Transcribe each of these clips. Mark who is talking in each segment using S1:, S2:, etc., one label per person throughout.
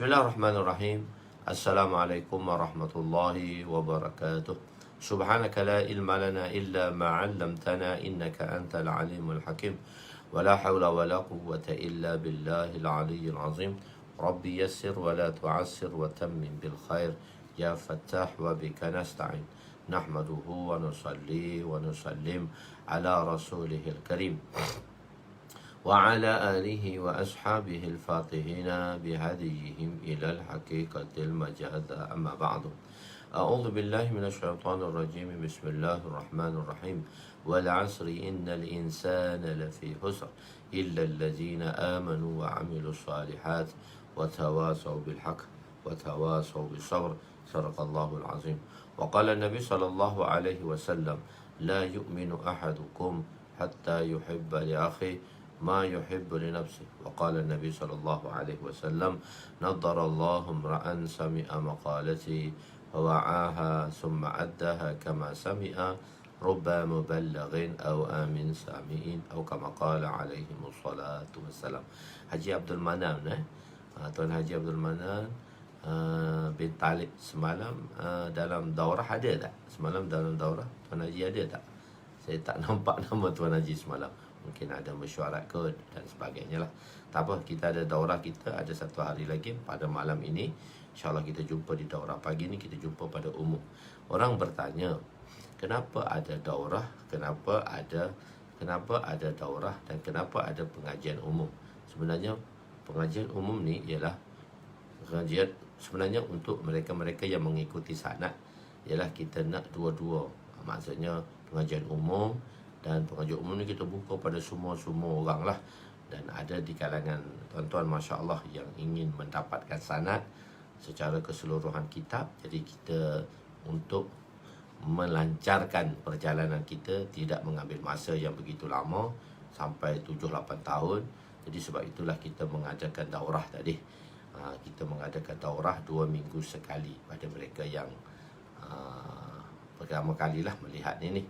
S1: Bismillahirrahmanirrahim. Assalamualaikum warahmatullahi wabarakatuh. Subhanaka la ilma lana illa ma 'allamtana innaka antal alimul hakim. Wa la hawla wa la quwwata illa billahil aliyyil azim. Rabbi yassir wa la tu'assir wa tammim bil khair. Ya Fattah wa bika nasta'in. Nahmaduhu wa nusalli wa nusallim ala rasulihil karim. وعلى آله وأصحابه الفاتحين بهديهم إلى الحقيقة المجادة أما بعد أعوذ بالله من الشيطان الرجيم بسم الله الرحمن الرحيم والعصر إن الإنسان لفي خسر إلا الذين آمنوا وعملوا الصالحات وتواصوا بالحق وتواصوا بالصبر صدق الله العظيم وقال النبي صلى الله عليه وسلم لا يؤمن أحدكم حتى يحب لأخيه ما يحب لنفسه وقال النبي صلى الله عليه وسلم نضر الله امرأ سمع مقالتي ووعاها ثم أداها كما سمع رب مبلغ أو آمن سامعين أو كما قال عليهم الصلاة والسلام. Haji Abdul Manan Tuan Haji Abdul Manan bin Talib semalam dalam daurah ada tak? Semalam dalam daurah Tuan Haji ada tak? Saya tak nampak nama Tuan Haji semalam. Mungkin ada mesyuarat ke dan sebagainya lah. Tak apa, kita ada daurah kita, ada satu hari lagi pada malam ini. InsyaAllah kita jumpa di daurah pagi ni, kita jumpa pada umum. Orang bertanya, kenapa ada daurah, kenapa ada daurah dan kenapa ada pengajian umum? Sebenarnya pengajian umum ni ialah pengajian sebenarnya untuk mereka-mereka yang mengikuti sanad. Ialah kita nak dua-dua. Maksudnya pengajian umum dan pengajian umum ni kita buka pada semua orang lah. Dan ada di kalangan tuan-tuan Masya Allah yang ingin mendapatkan sanad secara keseluruhan kitab. Jadi kita untuk melancarkan perjalanan kita tidak mengambil masa yang begitu lama sampai 7-8 tahun. Jadi sebab itulah kita mengadakan daurah tadi. Kita mengadakan daurah 2 minggu sekali pada mereka yang pertama kalilah melihat ini.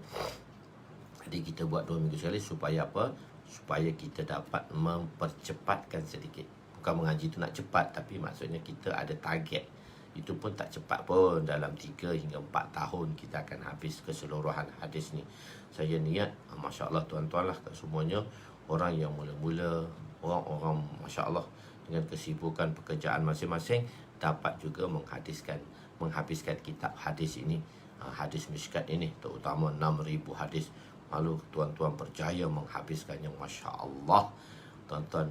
S1: Jadi kita buat 2 minggu sekali supaya apa? Supaya kita dapat mempercepatkan sedikit. Bukan mengaji itu nak cepat, tapi maksudnya kita ada target. Itu pun tak cepat pun, dalam 3 hingga 4 tahun kita akan habis keseluruhan hadis ni. Saya niat, Masya Allah tuan-tuan lah semuanya, orang yang mula-mula, orang-orang Masya Allah dengan kesibukan pekerjaan masing-masing dapat juga menghabiskan kitab hadis ini, hadis Mishkat ini, terutama 6,000 hadis. Lalu tuan-tuan berjaya menghabiskannya, Masya Allah. Tuan-tuan,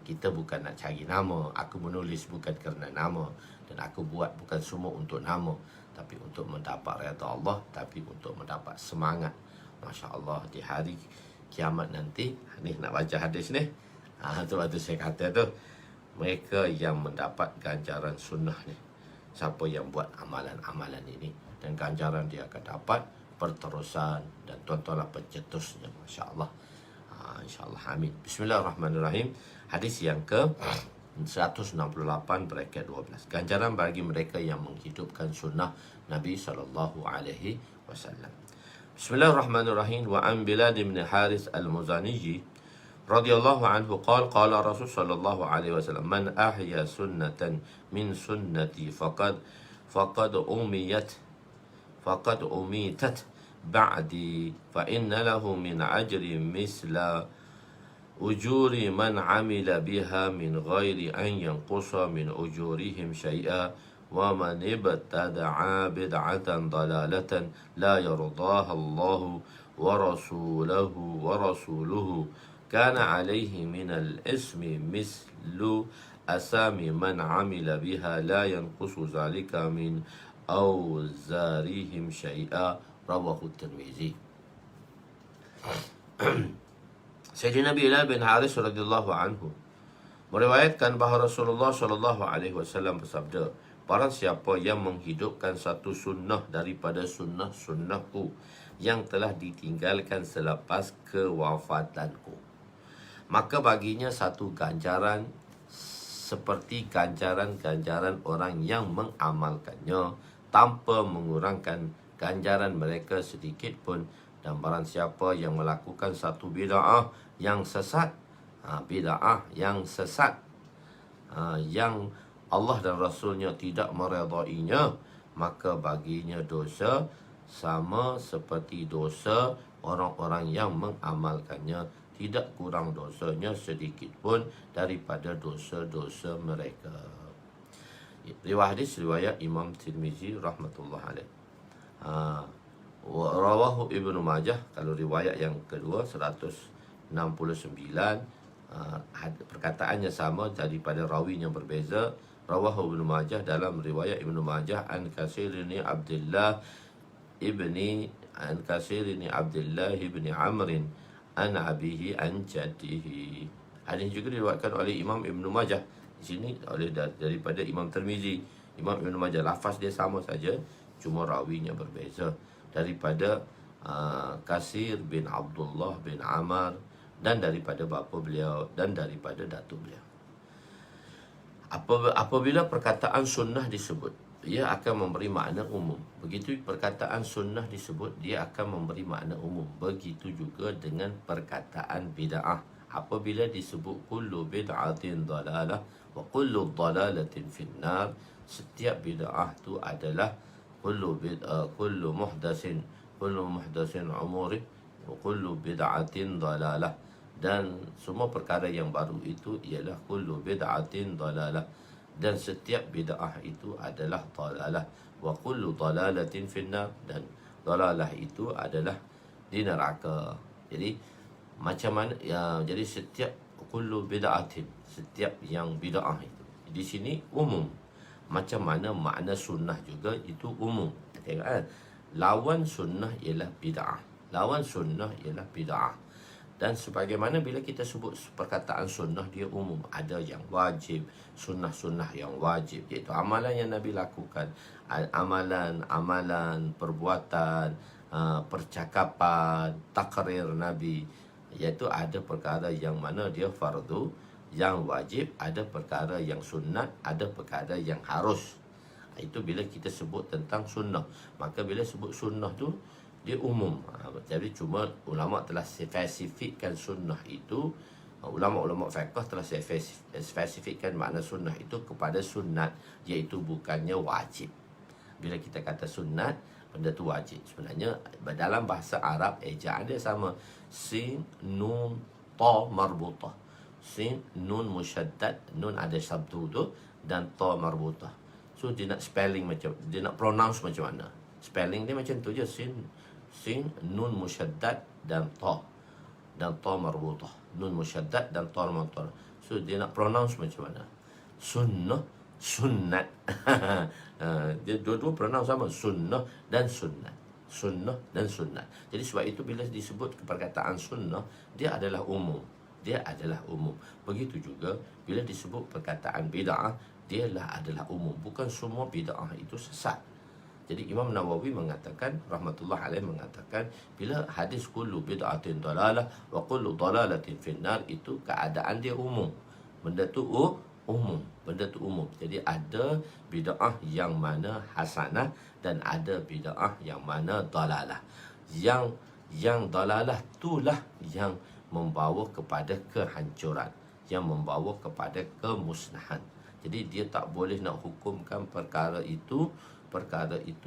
S1: kita bukan nak cari nama. Aku menulis bukan kerana nama. Dan aku buat bukan semua untuk nama, tapi untuk mendapat redha Allah, tapi untuk mendapat semangat. Masya Allah, di hari kiamat nanti, ni nak baca hadis ni. Tu waktu saya kata tu, mereka yang mendapat ganjaran sunnah ni, siapa yang buat amalan-amalan ini, dan ganjaran dia akan dapat perterusan dan tuan-tuanlah pencetusnya, Masya Allah. InsyaAllah, amin. Bismillahirrahmanirrahim. Hadis yang ke 168 bracket 12. Ganjaran bagi mereka yang menghidupkan sunnah Nabi SAW. Bismillahirrahmanirrahim. Wa an Bilal bin Harith al-Muzani radhiyallahu anhu qala Rasul sallallahu alaihi wasallam man ahya sunnatan min sunnati faqad umitat ba'di fa inna lahu min ajri misla ujuri man amila biha min ghairi an yanqusa min ujurihim syai'a wa man ibtada'a bid'atan dalalatan la yardaha Allahu wa rasuluhu kana alayhi min al-ismi mislu asami man amila biha la yanqusu zalika min awzarihim syai'a rawahu Tirmizi. Sayyidina Bilal bin Harith radhiyallahu anhu meriwayatkan bahawa Rasulullah sallallahu alaihi wasallam bersabda, barang siapa yang menghidupkan satu sunnah daripada sunnah-sunnahku yang telah ditinggalkan selepas kewafatanku, maka baginya satu ganjaran seperti ganjaran-ganjaran orang yang mengamalkannya tanpa mengurangkan ganjaran mereka sedikit pun. Dan barang siapa yang melakukan satu bid'ah yang sesat, yang Allah dan Rasulnya tidak meredainya, maka baginya dosa sama seperti dosa orang-orang yang mengamalkannya, tidak kurang dosanya sedikit pun daripada dosa-dosa mereka. Riwayat Imam Tirmizi rahmatullah alaih. Rawahu Ibnu Majah, kalau riwayat yang kedua 169, perkataannya sama daripada rawi yang berbeza. Rawahu Ibnu Majah, dalam riwayat Ibnu Majah, an Kasir ini Abdullah ibni Amrin an abihi an jaddihi. Hadis juga diriwayatkan oleh Imam Ibnu Majah. Di sini oleh daripada Imam Tirmizi. Imam Ibnu Majah, lafaz dia sama saja, cuma rawinya berbeza. Daripada Kasir bin Abdullah bin Amr, dan daripada bapa beliau, dan daripada datuk beliau. Apabila perkataan sunnah disebut, ia akan memberi makna umum. Begitu perkataan sunnah disebut, dia akan memberi makna umum. Begitu juga dengan perkataan bid'ah. Apabila disebut kullu bid'atin dalalah wa kullu dalalatin finnar, setiap bid'ah tu adalah kullu muhdasin umuri wa kullu bid'atin dalalah, dan semua perkara yang baru itu ialah kullu bid'atin dalalah, dan setiap bid'ah itu adalah dalalah, wa kullu dalalatin finnar, dan dalalah itu adalah di neraka. Jadi macam mana jadi setiap kullu bid'atin, setiap yang bid'ah itu di sini umum. Macam mana makna sunnah juga itu umum. Tengok kan, lawan sunnah ialah bid'ah, lawan sunnah ialah bid'ah. Dan sebagaimana bila kita sebut perkataan sunnah, dia umum. Ada yang wajib, sunnah-sunnah yang wajib, iaitu amalan yang Nabi lakukan, amalan, perbuatan, percakapan, takrir Nabi. Iaitu ada perkara yang mana dia fardu, yang wajib, ada perkara yang sunat, ada perkara yang harus. Itu bila kita sebut tentang sunnah. Maka bila sebut sunnah tu, dia umum. Jadi cuma ulama telah spesifikkan sunnah itu, ulama-ulama fiqh telah spesifikkan makna sunnah itu kepada sunat, iaitu bukannya wajib. Bila kita kata sunat, benda tu wajib. Sebenarnya dalam bahasa Arab, ejaan dia sama. Sin, nun, ta marbutah. Sin, nun musyaddad, nun ada sabtu tu, dan ta marbutah. So dia nak spelling macam, dia nak pronounce macam mana. Spelling dia macam tu je. Sin, nun musyaddad, dan ta marbutah. Nun musyaddad dan ta marbutah. So dia nak pronounce macam mana. Sunnah, sunnat. Dia dua-dua pronounce sama, sunnah dan sunnat. Sunnah dan sunnat. Jadi sebab itu bila disebut perkataan sunnah, dia adalah umum. Dia adalah umum. Begitu juga bila disebut perkataan bid'ah, dia adalah umum. Bukan semua bid'ah itu sesat. Jadi Imam Nawawi mengatakan, rahmatullah alaih mengatakan, bila hadis kullu bid'atin dalalah wa kullu dalalatin finnar, itu keadaan dia umum. Benda tu umum. Benda tu umum. Jadi ada bid'ah yang mana hasanah, dan ada bid'ah yang mana dalalah. Yang dalalah itulah yang membawa kepada kehancuran, yang membawa kepada kemusnahan. Jadi dia tak boleh nak hukumkan perkara itu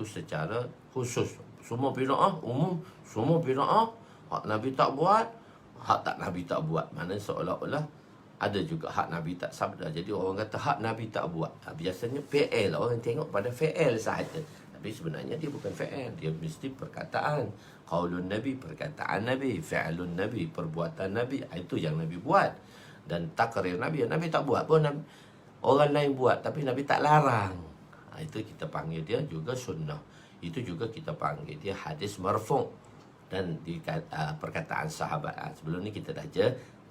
S1: secara khusus. Semua bid'ah umum, semua bid'ah hak Nabi tak buat, hak tak Nabi tak buat. Mana seolah-olah ada juga hak Nabi tak sabda. Jadi orang kata hak Nabi tak buat. Biasanya fi'il, orang tengok pada fi'il sahaja. Tapi sebenarnya dia bukan fi'il, dia mesti perkataan. Qaulun Nabi, perkataan Nabi. Fi'lun Nabi, perbuatan Nabi. Itu yang Nabi buat. Dan takrir Nabi, Nabi tak buat pun, orang lain buat, tapi Nabi tak larang. Itu kita panggil dia juga sunnah. Itu juga kita panggil dia hadis marfu'. Dan di perkataan sahabat. Sebelum ni kita dah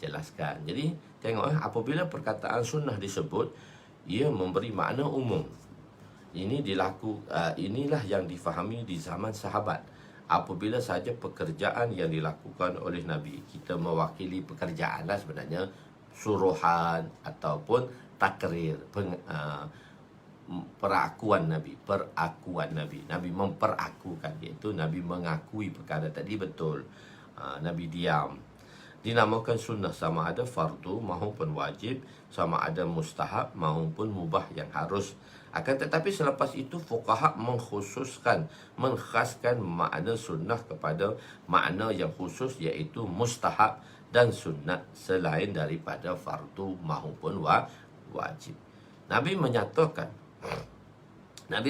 S1: jelaskan. Jadi tengok, apabila perkataan sunnah disebut, ia memberi makna umum. Inilah yang difahami di zaman sahabat. Apabila saja pekerjaan yang dilakukan oleh Nabi, kita mewakili pekerjaan lah sebenarnya, suruhan ataupun takrir, perakuan Nabi. Nabi memperakukan, iaitu Nabi mengakui perkara tadi betul. Nabi diam. dinamakan sunnah, sama ada fardu maupun wajib, sama ada mustahab maupun mubah yang harus. Akan tetapi selepas itu fuqaha mengkhususkan, menkhaskan makna sunnah kepada makna yang khusus, iaitu mustahab dan sunnat selain daripada fardu maupun wajib. Nabi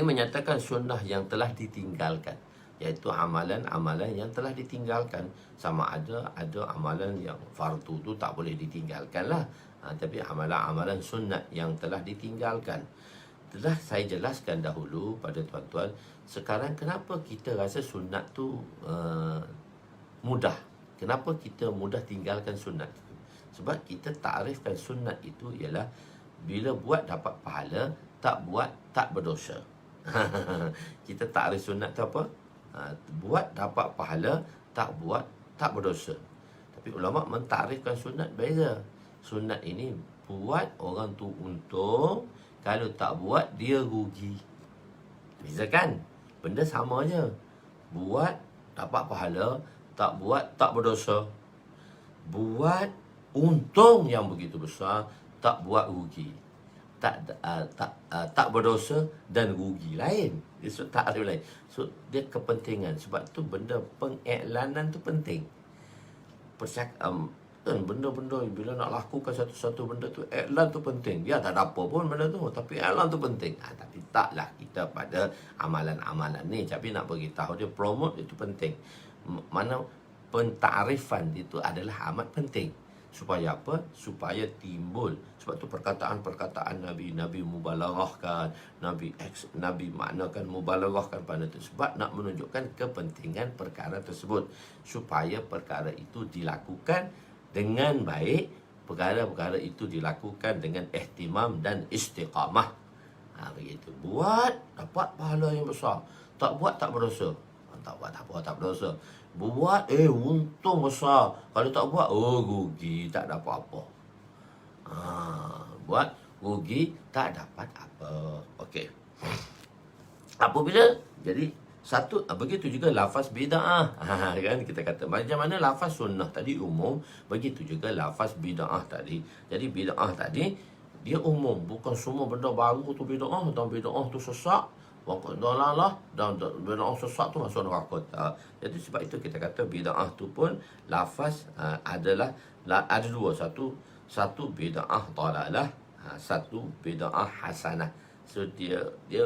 S1: menyatakan sunnah yang telah ditinggalkan, iaitu amalan-amalan yang telah ditinggalkan. Sama ada amalan yang fardu tu tak boleh ditinggalkan lah, tapi amalan-amalan sunat yang telah ditinggalkan telah saya jelaskan dahulu pada tuan-tuan. Sekarang kenapa kita rasa sunat tu mudah? Kenapa kita mudah tinggalkan sunat? Sebab kita takrifkan sunat itu ialah bila buat dapat pahala, tak buat tak berdosa. Kita takrif sunat tu apa? Buat dapat pahala, tak buat tak berdosa. Tapi ulama mentakrifkan sunat beza. Sunat ini buat orang tu untung, kalau tak buat dia rugi. Beza kan? Benda sama je. Buat dapat pahala, tak buat tak berdosa. Buat untung yang begitu besar, tak buat rugi. Tak berdosa dan rugi lain. So, tak ada lain. So, dia kepentingan. Sebab tu benda pengiklanan tu penting. Benda-benda bila nak lakukan satu-satu benda tu, iklan tu penting. Dia tak ada apa pun benda tu, tapi iklan tu penting. Tapi taklah kita pada amalan-amalan ni. Tapi nak beritahu dia, promote itu penting. Mana pentakrifan itu adalah amat penting. Supaya apa? Supaya timbul. Sebab tu perkataan Nabi mubalaghahkan, Nabi maknakan mubalaghahkan pada itu. Sebab nak menunjukkan kepentingan perkara tersebut, supaya perkara itu dilakukan dengan baik, perkara-perkara itu dilakukan dengan ihtimam dan istiqamah. Begitu. Buat dapat pahala yang besar, tak buat tak berdosa. Tak buat tak apa, tak berdosa. Buat untung besar, kalau tak buat rugi, tak dapat apa. Buat rugi, tak dapat apa. Okey. Apabila jadi satu, begitu juga lafaz bid'ah. Kan kita kata macam mana lafaz sunnah tadi umum, begitu juga lafaz bid'ah tadi. Jadi bid'ah tadi dia umum, bukan semua benda baru tu bid'ah, dan bid'ah tu sesat, dalalah, dan bid'ah sesat tu masuk neraka. Jadi sebab itu kita kata bid'ah tu pun lafaz adalah ada dua, satu bid'ah dalalah, satu bid'ah hasanah. So dia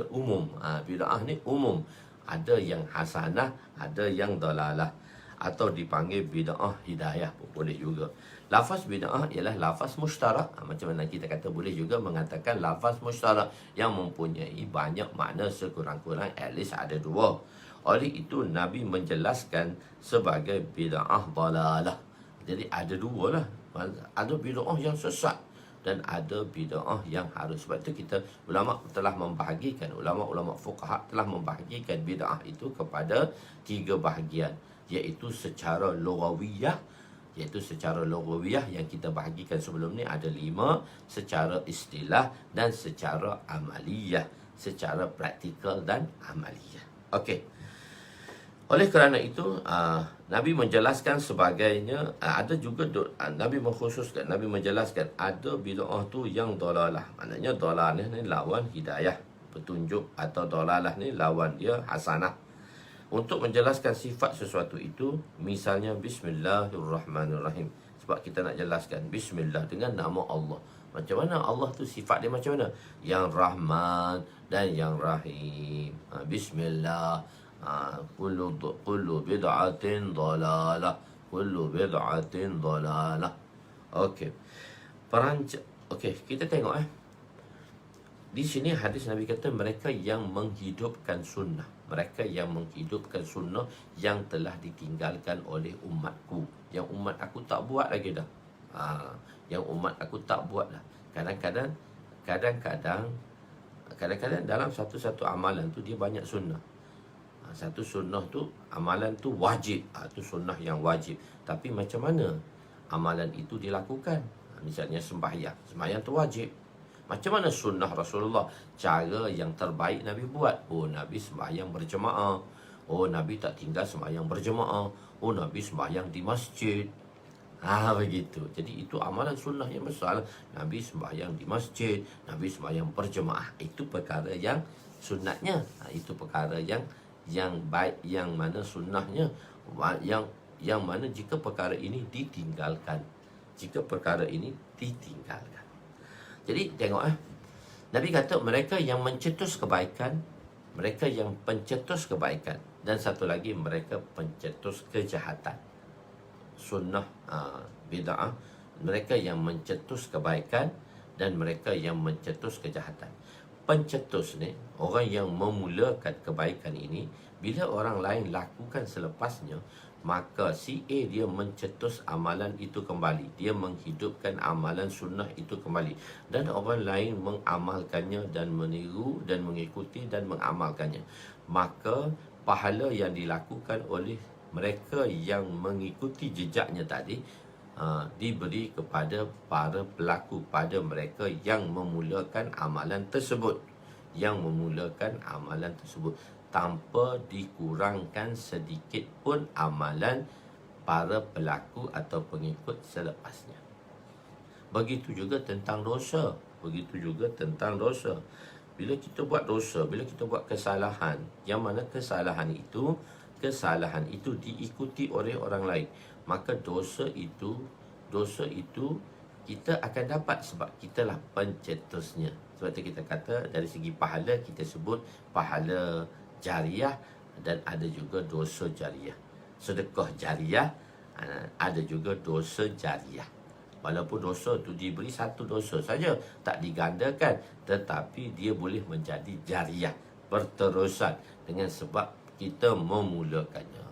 S1: umum. Bid'ah ni umum. Ada yang hasanah, ada yang dalalah, atau dipanggil bid'ah hidayah pun boleh juga. Lafaz bid'ah ialah lafaz mushtarak. Macam mana kita kata boleh juga mengatakan lafaz mushtarak yang mempunyai banyak makna, sekurang-kurang at least ada dua. Oleh itu Nabi menjelaskan sebagai bid'ah dalalah. Jadi ada dua lah. Ada bid'ah yang sesat dan ada bid'ah yang harus. Sebab itu kita ulama telah membahagikan, ulama fuqaha telah membahagikan bid'ah itu kepada tiga bahagian, iaitu secara lughawiyah, yang kita bahagikan sebelum ni ada 5, secara istilah, dan secara amaliyah, secara praktikal dan amaliyah. Okey. Oleh kerana itu Nabi menjelaskan sebagainya. Ada juga Nabi mengkhususkan, Nabi menjelaskan ada bid'ah tu yang dalalah. Maknanya dalalah ni lawan hidayah, petunjuk, atau dalalah ni lawan dia hasanah. Untuk menjelaskan sifat sesuatu itu, misalnya Bismillahirrahmanirrahim. Sebab kita nak jelaskan Bismillah dengan nama Allah. Macam mana Allah tu sifat dia macam mana? Yang Rahman dan yang Rahim. Bismillah. Kullu bid'atin dalalah. Kullu bid'atin dalalah. Okey. Okey, kita tengok di sini hadis Nabi kata mereka yang menghidupkan sunnah. Mereka yang menghidupkan sunnah yang telah ditinggalkan oleh umatku. Yang umat aku tak buat lagi dah. Yang umat aku tak buat dah. Kadang-kadang dalam satu amalan tu dia banyak sunnah. Satu sunnah tu, amalan tu wajib. Itu sunnah yang wajib. Tapi macam mana amalan itu dilakukan? Misalnya sembahyang tu wajib. Macam mana sunnah Rasulullah? Cara yang terbaik Nabi buat. Nabi sembahyang berjemaah. Nabi tak tinggal sembahyang berjemaah. Nabi sembahyang di masjid. Begitu. Jadi itu amalan sunnah yang besar. Nabi sembahyang di masjid, Nabi sembahyang berjemaah. Itu perkara yang sunatnya. Itu perkara yang baik, yang mana sunnahnya, yang mana jika perkara ini ditinggalkan. Jika perkara ini ditinggalkan. Jadi tengok Nabi kata mereka yang mencetus kebaikan, mereka yang pencetus kebaikan, dan satu lagi mereka pencetus kejahatan. Sunnah bid'ah, mereka yang mencetus kebaikan dan mereka yang mencetus kejahatan. Pencetus ni orang yang memulakan kebaikan ini, bila orang lain lakukan selepasnya, maka si A dia mencetus amalan itu kembali, dia menghidupkan amalan sunnah itu kembali, dan orang lain mengamalkannya dan meniru dan mengikuti dan mengamalkannya, maka pahala yang dilakukan oleh mereka yang mengikuti jejaknya tadi diberi kepada para pelaku, pada mereka yang memulakan amalan tersebut, tanpa dikurangkan sedikit pun amalan para pelaku atau pengikut selepasnya. Begitu juga tentang dosa. Bila kita buat dosa, bila kita buat kesalahan, yang mana kesalahan itu diikuti oleh orang lain, maka dosa itu kita akan dapat sebab kitalah pencetusnya. Sebab itu kita kata dari segi pahala, kita sebut pahala jariah, dan ada juga dosa jariah. Sedekah jariah, ada juga dosa jariah. Walaupun dosa itu diberi satu dosa saja, tak digandakan, tetapi dia boleh menjadi jariah, berterusan, dengan sebab kita memulakannya.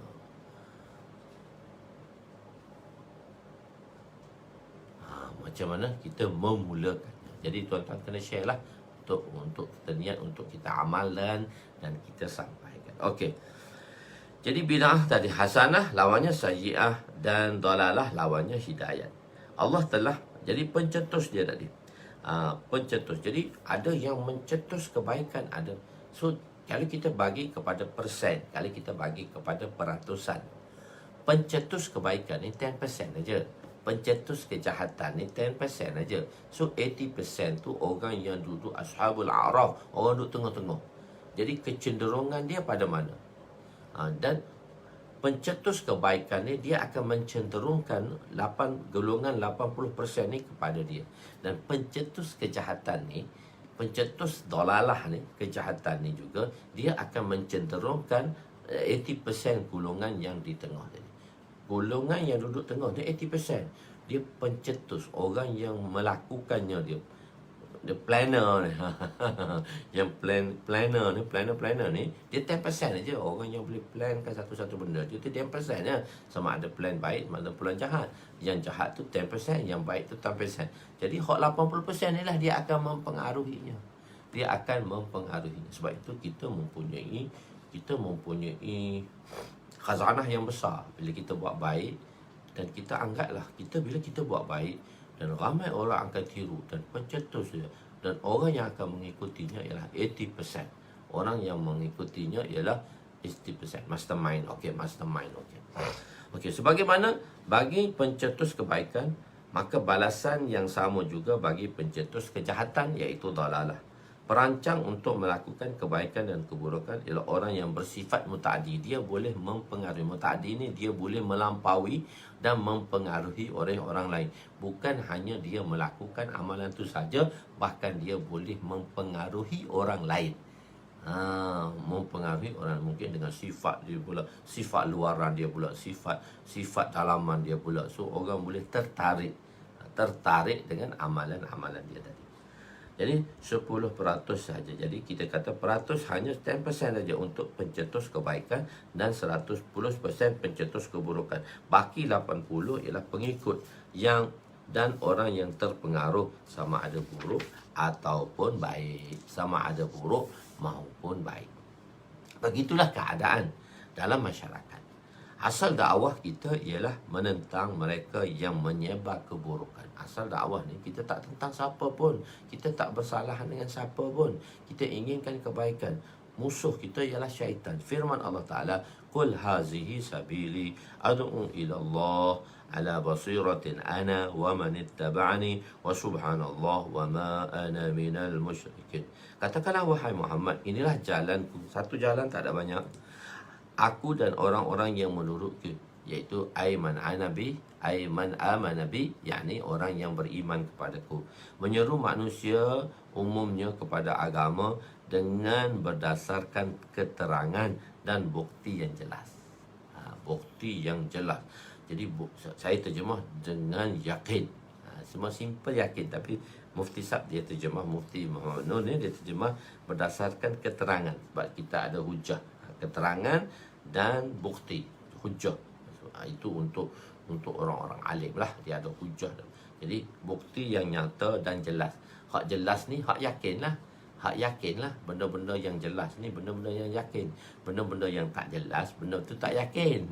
S1: Macam mana kita memulakannya. Jadi tuan-tuan kena share lah untuk kita niat, untuk kita amalan dan kita sampaikan. Okey. Jadi bid'ah tadi hasanah lawannya sayyi'ah, dan dalalah lawannya hidayat. Allah telah jadi pencetus dia tadi. Pencetus. Jadi ada yang mencetus kebaikan, ada. So kalau kita bagi kepada persen, kalau kita bagi kepada peratusan, pencetus kebaikan ni 10% aja, pencetus kejahatan ni 10% aja. So 80% tu orang yang duduk ashabul a'raf, orang duduk tengah-tengah. Jadi kecenderungan dia pada mana? Dan pencetus kebaikan ni dia akan mencenderungkan golongan 80% ni kepada dia. Dan pencetus kejahatan ni, pencetus dalalah ni, kejahatan ni juga, dia akan mencenderungkan 80% golongan yang di tengah tadi. Golongan yang duduk tengah ni 80%. Dia pencetus, orang yang melakukannya, dia planner ni. Yang planner ni dia 10% aja. Orang yang boleh plankan satu-satu benda, dia tu 10% je. Sama ada plan baik, sama ada plan jahat. Yang jahat tu 10%, yang baik tu 10%. Jadi hak 80% ni lah dia akan mempengaruhinya. Sebab itu kita mempunyai khazanah yang besar bila kita buat baik. Dan kita anggaplah, bila kita buat baik dan ramai orang akan tiru dan pencetus dia, dan orang yang akan mengikutinya ialah 80%. Orang yang mengikutinya ialah 80%. Mastermind. Okey, sebagaimana bagi pencetus kebaikan, maka balasan yang sama juga bagi pencetus kejahatan, iaitu dalalah. Perancang untuk melakukan kebaikan dan keburukan ialah orang yang bersifat mutaaddi. Dia boleh mempengaruhi. Mutaaddi ni dia boleh melampaui dan mempengaruhi oleh orang lain. Bukan hanya dia melakukan amalan itu saja, bahkan dia boleh mempengaruhi orang lain. Mempengaruhi orang, mungkin dengan sifat dia pula, sifat luaran dia pula, sifat dalaman dia pula. So orang boleh tertarik dengan amalan-amalan dia tadi. Jadi 10% saja. Jadi kita kata peratus hanya 10% saja untuk pencetus kebaikan dan 110% pencetus keburukan. Baki 80 ialah pengikut dan orang yang terpengaruh, sama ada buruk ataupun baik, sama ada buruk maupun baik. Begitulah keadaan dalam masyarakat. Asal dakwah kita ialah menentang mereka yang menyebar keburukan. Asal dakwah ni kita tak tentang siapa pun, kita tak bersalahan dengan siapa pun, kita inginkan kebaikan. Musuh kita ialah syaitan. Firman Allah Ta'ala, "Qul hazihi sabili ad'u ila Allah ala basiratin ana wa man ittaba'ani wa subhanallah wa ma ana minal musyrikin. Katakanlah wahai Muhammad, inilah jalanku. Satu jalan, tak ada banyak. Aku dan orang-orang yang menurutku, iaitu aiman anabi, aiman amanabi, yakni orang yang beriman kepadaku. Menyeru manusia umumnya kepada agama dengan berdasarkan keterangan dan bukti yang jelas. Bukti yang jelas. Jadi saya terjemah dengan yakin. Semua simple yakin, tapi Mufti Sab dia terjemah, Mufti Muhammad Nur ni dia terjemah berdasarkan keterangan. Sebab kita ada hujah, keterangan dan bukti. Hujah itu untuk orang-orang alim lah, dia ada hujah. Jadi bukti yang nyata dan jelas. Hak jelas ni hak yakin lah. Hak yakin lah. Benda-benda yang jelas ni benda-benda yang yakin. Benda-benda yang tak jelas, benda tu tak yakin.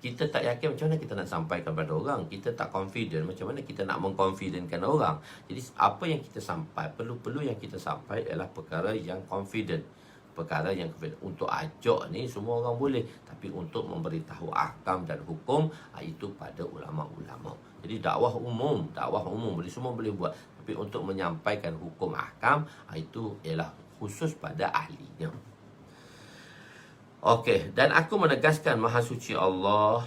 S1: Kita tak yakin, macam mana kita nak sampaikan kepada orang? Kita tak confident, macam mana kita nak mengconfidentkan orang? Jadi apa yang kita sampai, perlu yang kita sampai adalah perkara yang confident. Perkara yang confident. Untuk ajak ni semua orang boleh, tapi untuk memberitahu ahkam dan hukum, itu pada ulama-ulama. Jadi dakwah umum boleh, semua boleh buat. Tapi untuk menyampaikan hukum ahkam, itu ialah khusus pada ahlinya. Okey, dan aku menegaskan, Maha Suci Allah,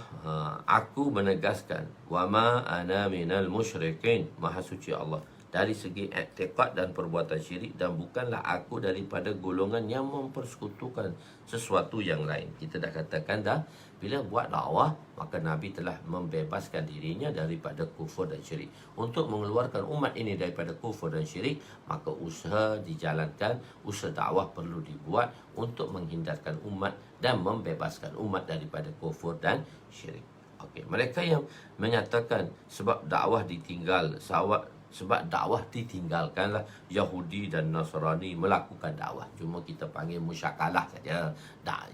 S1: aku menegaskan, wa ma ana minal musyrikin, Maha Suci Allah, dari segi i'tiqad dan perbuatan syirik, dan bukanlah aku daripada golongan yang mempersekutukan sesuatu yang lain. Kita dah katakan dah, bila buat dakwah, maka Nabi telah membebaskan dirinya daripada kufur dan syirik. Untuk mengeluarkan umat ini daripada kufur dan syirik, maka usaha dijalankan, usaha dakwah perlu dibuat untuk menghindarkan umat dan membebaskan umat daripada kufur dan syirik. Okey, mereka yang menyatakan sebab dakwah ditinggalkanlah Yahudi dan Nasrani melakukan dakwah. Cuma kita panggil musyakalah saja.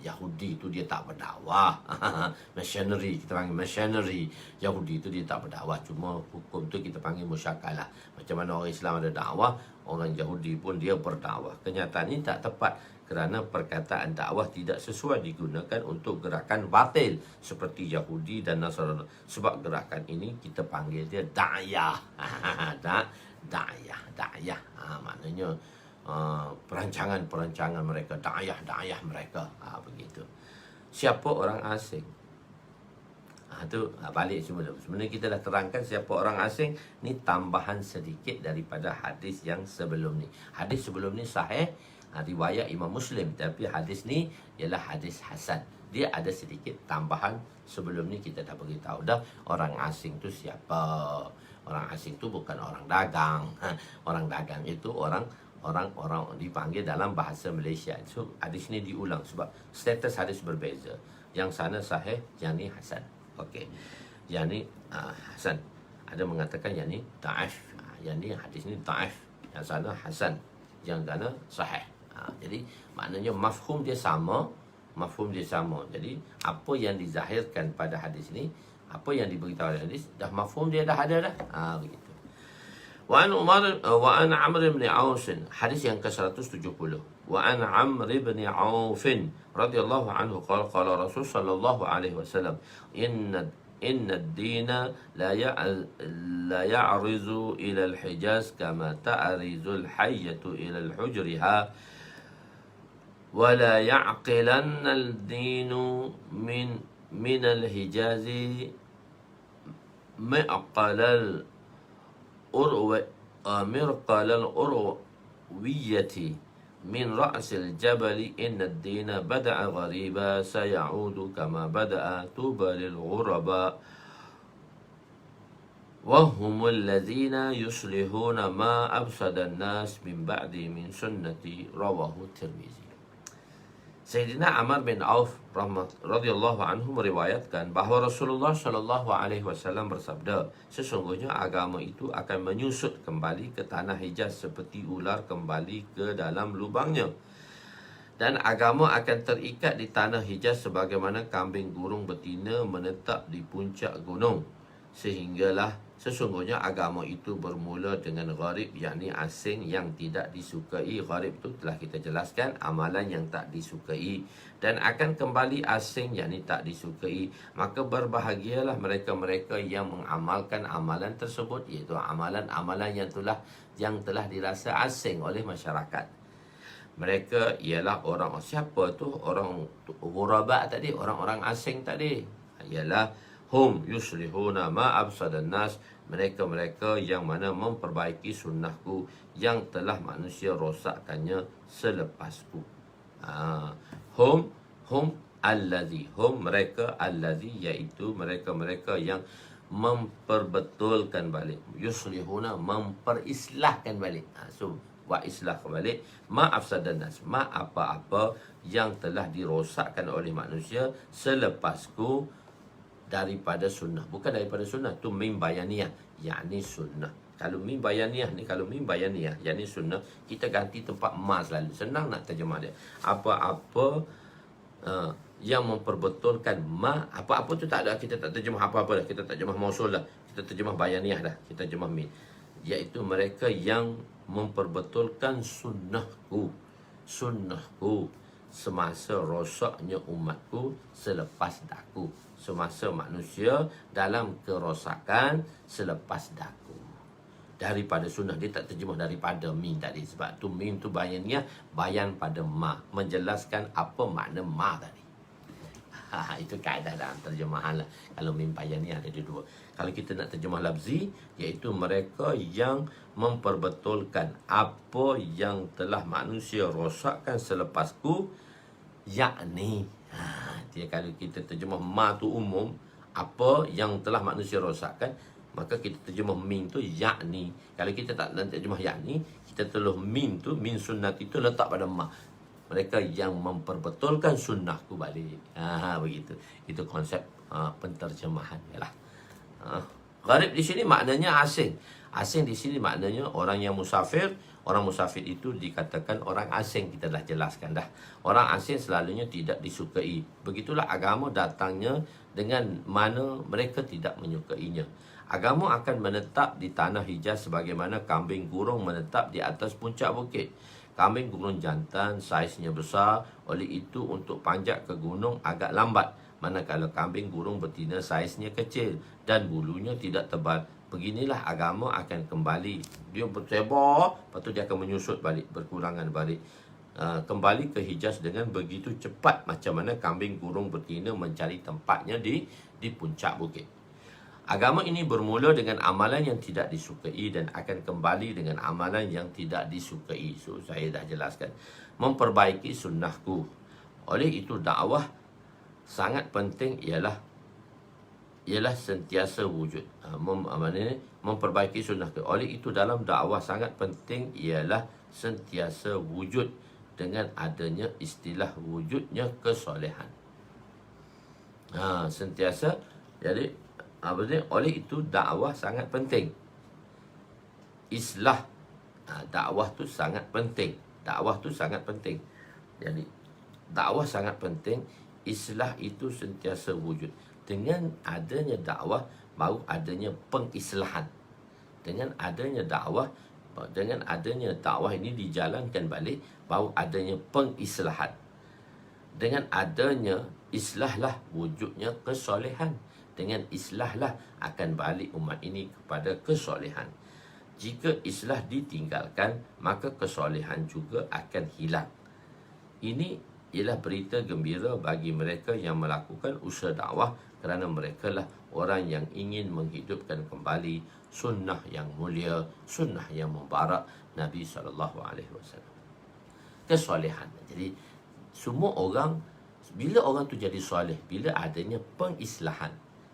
S1: Yahudi itu dia tak berdakwah. Missionary, kita panggil missionary. Yahudi itu dia tak berdakwah. Cuma hukum tu kita panggil musyakalah. Macam mana orang Islam ada dakwah, orang Yahudi pun dia berdakwah. Kenyataan ini tak tepat, kerana perkataan dakwah tidak sesuai digunakan untuk gerakan batil seperti Yahudi dan Nasrani. Sebab gerakan ini kita panggil dia da'yah. Da'yah. Maknanya perancangan mereka, da'yah mereka. Begitu. Siapa orang asing? Balik semula. Sebenarnya kita dah terangkan siapa orang asing. Ni tambahan sedikit daripada hadis yang sebelum ni. Hadis sebelum ni sahih, riwayat Imam Muslim, tapi hadis ni ialah hadis hasan. Dia ada sedikit tambahan. Sebelum ni kita dah beritahu dah orang asing tu siapa. Orang asing tu bukan orang dagang. Orang dagang itu orang dipanggil dalam bahasa Malaysia. So hadis ni diulang sebab status hadis berbeza. Yang sana sahih, yang ni hasan. Okey. Yang ni hasan. Ada mengatakan yang ni da'if. Yang ni hadis ni da'if. Yang sana hasan. Yang sana sahih. Jadi maknanya mafhum dia sama. Jadi apa yang dizahirkan pada hadis ni, apa yang diberitahu dalam hadis, dah mafhum dia dah ada dah. Begitu. Wa an Amr bin Auf, hadis yang ke-170. Wa an Amr bin Auf radhiyallahu anhu qala Rasul sallallahu alaihi wasallam, inna ad-dina la ya'rizu ila al-Hijaz kama ta'rizu al-hayyatu ila al-hujriha wa la ya'qilanna al-din min al-Hijaz mirqal al-urwiyyati min ra'sil jabali inna ad-dina bada'a ghariba sayaudu kama bada'a tuba lil ghuraba wa humul ladzina yuslihuna ma afsada an-nas min ba'di min sunnati, rawahu Tirmizi. Sayyidina Amr bin Auf radhiyallahu anhu meriwayatkan bahawa Rasulullah sallallahu alaihi wasallam bersabda, sesungguhnya agama itu akan menyusut kembali ke tanah Hijaz seperti ular kembali ke dalam lubangnya, dan agama akan terikat di tanah Hijaz sebagaimana kambing gurung betina menetap di puncak gunung, sehinggalah Sesungguhnya agama itu bermula dengan gharib, yakni asing yang tidak disukai. Gharib itu telah kita jelaskan, amalan yang tak disukai, dan akan kembali asing, yakni tak disukai. Maka berbahagialah mereka-mereka yang mengamalkan amalan tersebut, iaitu amalan-amalan yang telah dirasa asing oleh masyarakat. Mereka ialah orang, siapa tu? Orang ghuraba tadi, orang-orang asing tadi. Ialah hum yuslihuna ma afsadan nas, mereka-mereka yang mana memperbaiki sunnahku yang telah manusia rosakkannya selepasku. Hum allazi, hum mereka, allazi iaitu mereka-mereka yang memperbetulkan balik, yuslihuna memperislahkan balik. So buat islah kembali, ma afsadan nas, ma apa-apa yang telah dirosakkan oleh manusia selepasku daripada sunnah. Bukan daripada sunnah, tu mim bayaniyah, yakni sunnah. Kalau mim bayaniyah ni, yakni sunnah, kita ganti tempat ma selalu. Senang nak terjemah dia. Apa-apa yang memperbetulkan ma, apa-apa tu tak ada, kita tak terjemah apa-apa dah. Kita tak terjemah mausul dah. Kita terjemah bayaniyah dah. Kita terjemah mim. Iaitu mereka yang memperbetulkan sunnahku semasa rosaknya umatku selepas daku. Semasa manusia dalam kerosakan selepas daku. Daripada sunnah. Dia tak terjemah daripada min tadi. Sebab tu min tu bayannya bayan pada ma, menjelaskan apa makna ma tadi. Itu kaedah dalam terjemahan lah. Kalau min bayan ni ada dua. Kalau kita nak terjemah lafzi, iaitu mereka yang memperbetulkan apa yang telah manusia rosakkan selepasku, yakni dia kalau kita terjemah ma tu umum, apa yang telah manusia rosakkan, maka kita terjemah min tu yakni. Kalau kita tak nak terjemah yakni, kita tulis min tu, min sunnat itu letak pada ma. Mereka yang memperbetulkan sunnahku balik. Begitu. Itu konsep penterjemahan yalah. Gharib di sini maknanya asing. Asing di sini maknanya orang yang musafir. Orang musafir itu dikatakan orang asing. Kita dah jelaskan dah. Orang asing selalunya tidak disukai. Begitulah agama datangnya dengan mana mereka tidak menyukainya. Agama akan menetap di tanah Hijaz sebagaimana kambing gurung menetap di atas puncak bukit. Kambing gurung jantan saiznya besar, oleh itu untuk panjat ke gunung agak lambat. Manakala kambing gurung betina saiznya kecil dan bulunya tidak tebal. Beginilah agama akan kembali. Dia bersebar, lepas tu dia akan menyusut balik, berkurangan balik. Kembali ke Hijaz dengan begitu cepat macam mana kambing gurung betina mencari tempatnya di puncak bukit. Agama ini bermula dengan amalan yang tidak disukai dan akan kembali dengan amalan yang tidak disukai. So, saya dah jelaskan. Memperbaiki sunnahku. Oleh itu, dakwah sangat penting ialah sentiasa wujud. Memperbaiki sunnahku. Oleh itu, dalam dakwah sangat penting ialah sentiasa wujud dengan adanya istilah wujudnya kesolehan. Sentiasa, jadi oleh itu dakwah sangat penting. Islah, dakwah tu sangat penting. Dakwah tu sangat penting. Jadi dakwah sangat penting. Islah itu sentiasa wujud. Dengan adanya dakwah baru adanya pengislahan. Dengan adanya dakwah ini dijalankan balik, baru adanya pengislahan. Dengan adanya islahlah wujudnya kesolehan. Dengan islahlah akan balik umat ini kepada kesolehan. Jika islah ditinggalkan, maka kesolehan juga akan hilang. Ini ialah berita gembira bagi mereka yang melakukan usaha dakwah, kerana mereka lah orang yang ingin menghidupkan kembali sunnah yang mulia, sunnah yang mubarak Nabi SAW. Kesolehan. Jadi semua orang, bila orang tu jadi soleh, bila adanya pengislahan.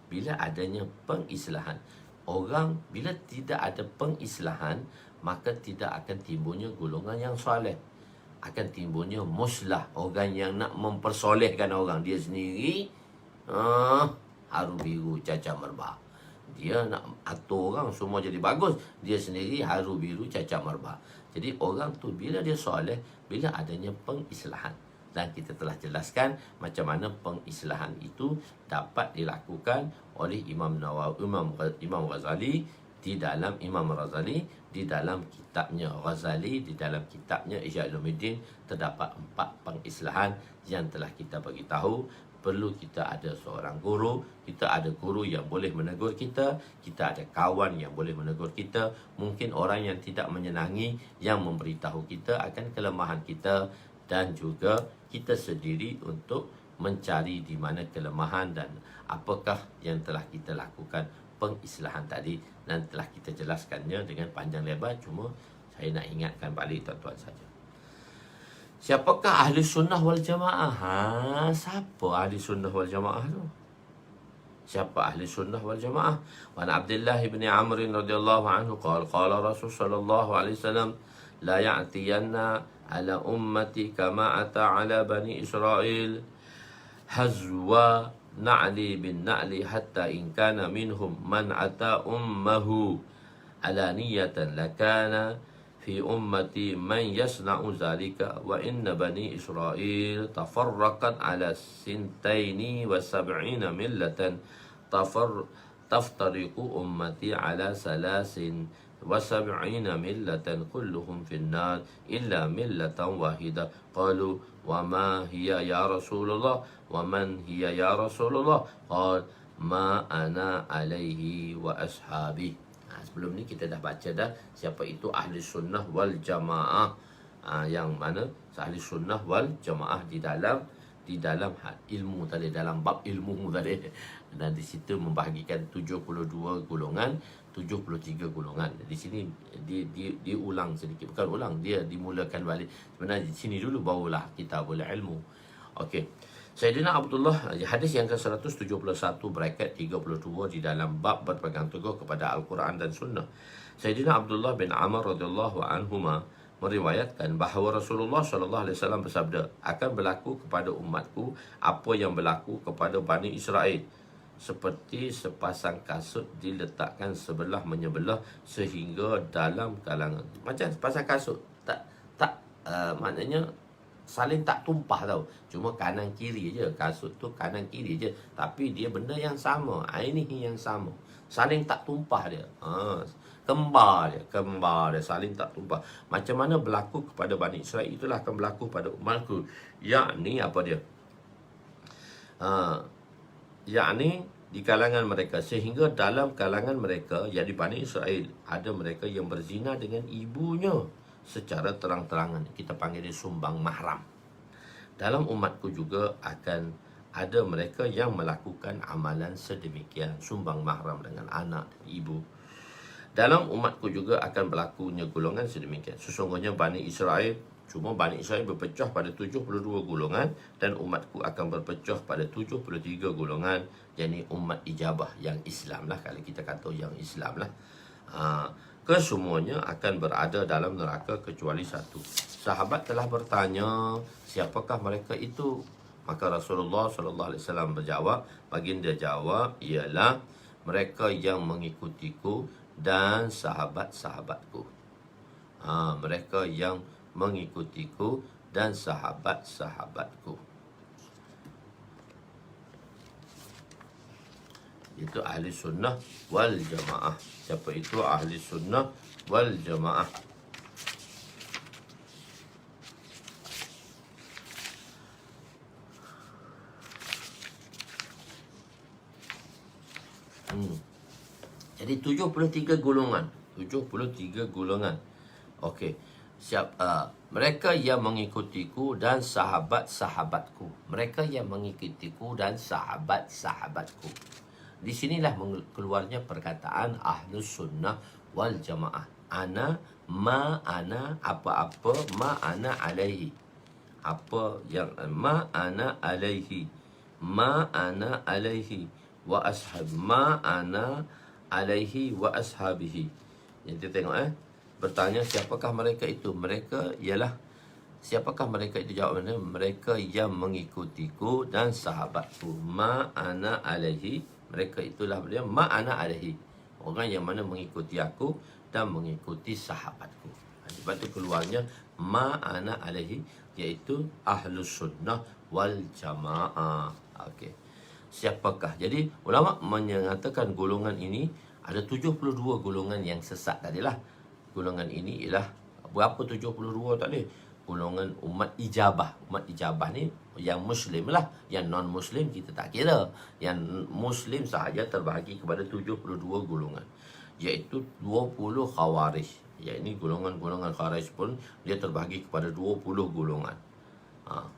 S1: Bila adanya pengislahan, orang bila tidak ada pengislahan, maka tidak akan timbulnya golongan yang soleh. Akan timbulnya muslah, orang yang nak mempersolehkan orang. Dia sendiri haru biru cacat merbah. Dia nak atur orang semua jadi bagus, dia sendiri haru biru cacat merbah. Jadi orang tu bila dia soleh, bila adanya pengislahan. Dan kita telah jelaskan macam mana pengislahan itu dapat dilakukan oleh Imam Ghazali di dalam kitabnya Ghazali, di dalam kitabnya Ihya Ulumuddin terdapat 4 pengislahan yang telah kita bagi tahu. Perlu kita ada seorang guru, kita ada guru yang boleh menegur kita, kita ada kawan yang boleh menegur kita, mungkin orang yang tidak menyenangi yang memberitahu kita akan kelemahan kita, dan juga kita sendiri untuk mencari di mana kelemahan dan apakah yang telah kita lakukan pengislahan tadi, dan telah kita jelaskannya dengan panjang lebar. Cuma saya nak ingatkan balik tuan-tuan saja. Siapakah ahli sunnah wal jamaah? Siapa ahli sunnah wal jamaah tu? Siapa ahli sunnah wal jamaah? Wa an Abdullah bin Amr radhiyallahu anhu qala Rasul sallallahu alaihi wasallam la ya'tiyanna ala ummati kama ata ala bani Israel hazwa na'li bin na'li hatta in kana minhum man ata ummahu alaniyatan lakana fi ummati man yasna'u zalika wa inna bani Israel tafarraqat ala sintaini wa sab'ina millatan taftariqu ummati ala salasin wa sab'ina millatan kulluhum finnar illa millatan wahida. Qalu wa ma hiya ya Rasulullah wa man hiya ya Rasulullah? Qal ma ana alaihi wa ashabi. Sebelum ni kita dah baca dah siapa itu ahli sunnah wal jamaah, yang mana ahli sunnah wal jamaah di dalam ilmu tadi, dalam bab ilmu tadi, dan di situ membahagikan 72 golongan, 73 golongan. Di sini diulang sedikit, bukan ulang, dia dimulakan balik. Sebenarnya di sini dulu barulah kita boleh ilmu. Okey. Sayyidina Abdullah, hadis yang ke-171 bracket 32 di dalam bab berpegang teguh kepada Al-Quran dan Sunnah. Sayyidina Abdullah bin Amr radhiyallahu anhuma meriwayatkan bahawa Rasulullah sallallahu alaihi wasallam bersabda, akan berlaku kepada umatku apa yang berlaku kepada Bani Israel, seperti sepasang kasut diletakkan sebelah menyebelah sehingga dalam kalangan. Macam sepasang kasut maknanya saling tak tumpah tau. Cuma kanan kiri je, kasut tu kanan kiri je, tapi dia benda yang sama, ini yang sama, saling tak tumpah dia. Kembar dia, saling tak tumpah. Macam mana berlaku kepada Bani Israel, itulah akan berlaku pada umatku. Yakni apa dia? Yakni di kalangan mereka, sehingga dalam kalangan mereka, yakni Bani Israel, ada mereka yang berzina dengan ibunya secara terang-terangan. Kita panggil dia sumbang mahram. Dalam umatku juga akan ada mereka yang melakukan amalan sedemikian, sumbang mahram dengan anak dan ibu. Dalam umatku juga akan berlakunya golongan sedemikian. Sesungguhnya Bani Israel, cuma Bani Israel berpecah pada 72 golongan, dan umatku akan berpecah pada 73 golongan, yakni umat ijabah yang Islam lah, kalau kita kata yang Islam lah. Kesemuanya akan berada dalam neraka kecuali satu. Sahabat telah bertanya, siapakah mereka itu? Maka Rasulullah sallallahu alaihi wasallam berjawab, baginda jawab, ialah mereka yang mengikutiku dan sahabat-sahabatku. Mereka yang mengikutiku dan sahabat-sahabatku. Itu ahli sunnah wal jamaah. Siapa itu ahli sunnah wal jamaah? Jadi 73 golongan. 73 golongan. Okey. Mereka yang mengikutiku dan sahabat-sahabatku. Mereka yang mengikutiku dan sahabat-sahabatku. Di sinilah keluarnya perkataan ahlus sunnah wal jamaah. Ana apa-apa ma ana alaihi. Apa yang ma ana alaihi. Ma ana alaihi wa ashab. Ma ana alaihi wa ashabihi. Jadi tengok bertanya siapakah mereka itu? Mereka ialah, siapakah mereka itu? Jawabannya, mereka yang mengikutiku dan sahabatku. Ma ana alaihi. Mereka itulah dia ma'ana alaihi, orang yang mana mengikuti aku dan mengikuti sahabatku. Sebab itu keluarnya ma ana alaihi, iaitu ahlus sunnah wal jamaah. Okey. Siapakah? Jadi ulama menyatakan golongan ini ada 72 golongan yang sesat tadilah. Golongan ini ialah berapa 72 tadi? Golongan umat ijabah. Umat ijabah ni yang muslim lah, yang non muslim kita tak kira. Yang muslim sahaja terbahagi kepada 72 golongan, iaitu 20 khawarij. Ya, ini golongan-golongan khawarij pun dia terbahagi kepada 20 golongan.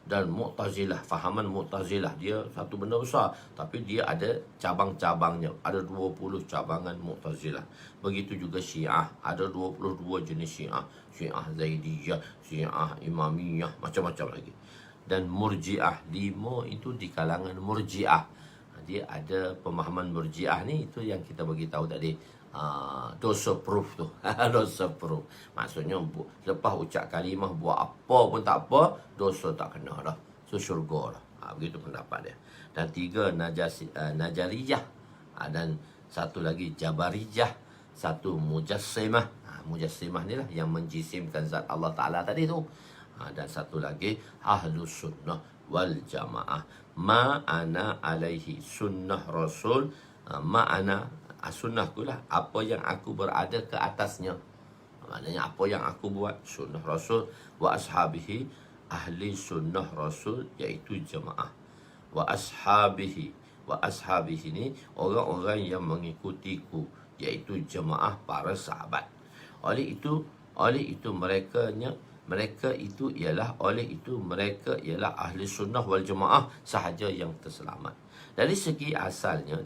S1: Dan Mu'tazilah, fahaman Mu'tazilah dia satu benda besar, tapi dia ada cabang-cabangnya, ada 20 cabangan Mu'tazilah. Begitu juga Syiah, ada 22 jenis Syiah, Syiah Zaidiyah, Syiah Imamiyah, macam-macam lagi. Dan Murji'ah, 5 itu di kalangan Murji'ah. Dia ada pemahaman Murji'ah ni, itu yang kita bagi tahu tadi. Dosa proof tu. Dosa proof. Maksudnya lepas ucap kalimah buat apa pun tak apa, dosa tak kena dah. So syurga dah. Begitu pendapat dia. Dan 3 Najariyah. Dan satu lagi Jabariyah. 1 Mujassimah. Mujassimah ni lah yang menjisimkan zat Allah Ta'ala tadi tu. Dan satu lagi Ahlus Sunnah wal Jamaah. Ma'ana alaihi sunnah Rasul. Ma'ana sunnahku lah, apa yang aku berada ke atasnya. Maknanya apa yang aku buat, sunnah Rasul. Wa ashabihi, ahli sunnah Rasul, iaitu jamaah. Wa ashabihi, wa ashabihi ni orang-orang yang mengikutiku, iaitu jamaah para sahabat. Oleh itu mereka ialah ahli sunnah wal jamaah sahaja yang terselamat. Dari segi asalnya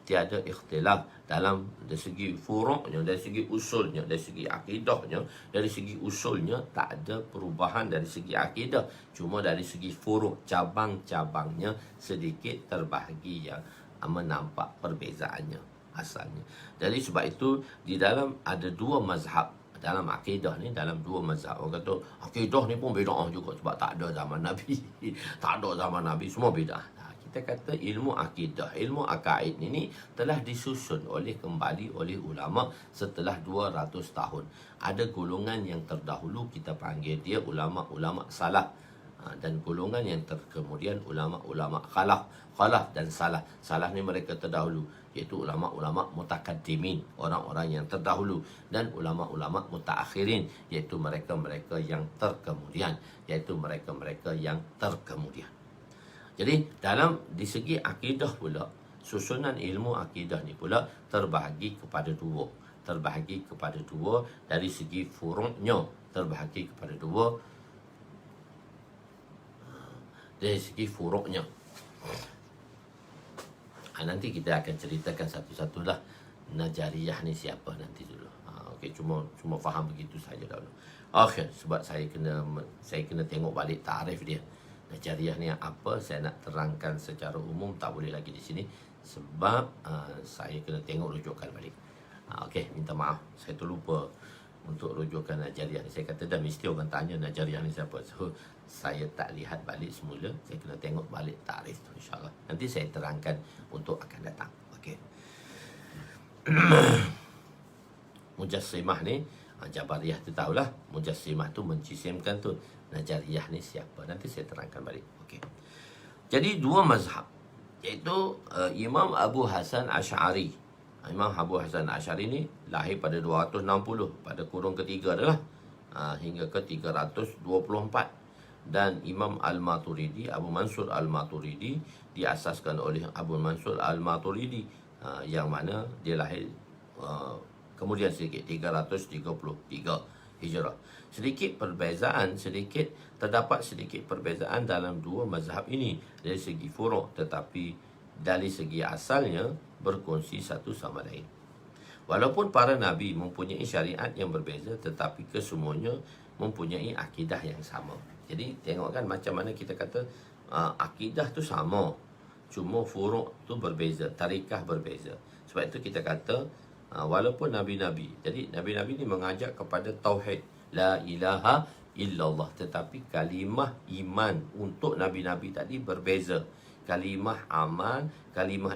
S1: tiada ikhtilaf dari segi furuknya, dari segi usulnya, dari segi akidahnya. Dari segi usulnya tak ada perubahan dari segi akidah, cuma dari segi furuk, cabang-cabangnya sedikit terbahagi yang menampak perbezaannya asalnya. Jadi sebab itu di dalam ada 2 mazhab. Dalam akidah ni, dalam 2 mazhab. Orang kata akidah ni pun bid'ah juga sebab tak ada zaman Nabi. Tak ada zaman Nabi, semua bid'ah. Kita kata ilmu akidah, ilmu akaid ini telah disusun kembali oleh ulama setelah 200 tahun. Ada golongan yang terdahulu kita panggil dia ulama-ulama salaf. Dan golongan yang kemudian ulama-ulama khalaf dan salaf. Salaf ni mereka terdahulu, iaitu ulama-ulama mutakaddimin, orang-orang yang terdahulu. Dan ulama-ulama mutaakhirin, iaitu mereka-mereka yang terkemudian. Jadi di segi akidah pula, susunan ilmu akidah ni pula terbahagi kepada dua. Dari segi furuknya terbahagi kepada 2. Dari segi furuknya. Nanti kita akan ceritakan satu-satulah Najariyah ni siapa nanti dulu. Okey, cuma faham begitu saja dulu. Okey, sebab saya kena tengok balik tarikh dia. Najariyah ni apa, saya nak terangkan secara umum, tak boleh lagi di sini sebab saya kena tengok rujukan balik. Okey, minta maaf, saya terlupa untuk rujukan Najariyah ni. Saya kata dah mesti orang tanya Najariyah ni siapa. So saya tak lihat balik semula, saya kena tengok balik tarikh tu, insyaAllah. Nanti saya terangkan untuk akan datang. Okey. Mujassimah ni, Jabariyah tu tahulah, Mujassimah tu menjisimkan tu. Najariyah ni siapa, nanti saya terangkan balik. Okey. Jadi 2 mazhab, iaitu Imam Abu Hasan Asy'ari. Imam Abu Hasan Asy'ari ni lahir pada 260, pada kurun ketiga adalah hingga ke 324. Dan Imam Al-Maturidi, Abu Mansur Al-Maturidi, diasaskan oleh Abu Mansur Al-Maturidi, yang mana dia lahir kemudian sedikit 333 Hijrah. Terdapat sedikit perbezaan dalam 2 mazhab ini dari segi furuk, tetapi dari segi asalnya berkongsi satu sama lain. Walaupun para nabi mempunyai syariat yang berbeza, tetapi kesemuanya mempunyai akidah yang sama. Jadi tengok kan macam mana kita kata akidah tu sama, cuma furuk tu berbeza, tarikah berbeza. Sebab itu kita kata walaupun nabi-nabi, jadi nabi-nabi ni mengajak kepada tauhid, la ilaha illallah, tetapi kalimah iman untuk nabi-nabi tadi berbeza. Kalimah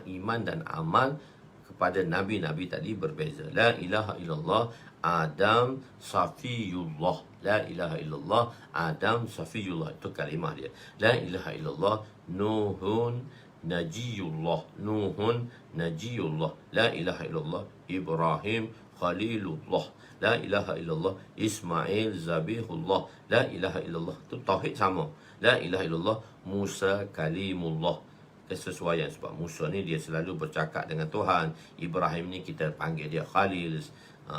S1: iman dan amal kepada nabi-nabi tadi berbeza. La ilaha illallah Adam Safiyullah. La ilaha illallah. Adam Safiyullah. Itu kalimah dia. La ilaha illallah. Nuhun Najiyullah. Nuhun Najiyullah. La ilaha illallah. Ibrahim Khalilullah. La ilaha illallah. Ismail Zabihullah. La ilaha illallah. Itu tauhid sama. La ilaha illallah. Musa Kalimullah. Kesesuaian, sebab Musa ni dia selalu bercakap dengan Tuhan. Ibrahim ni kita panggil dia Khalil,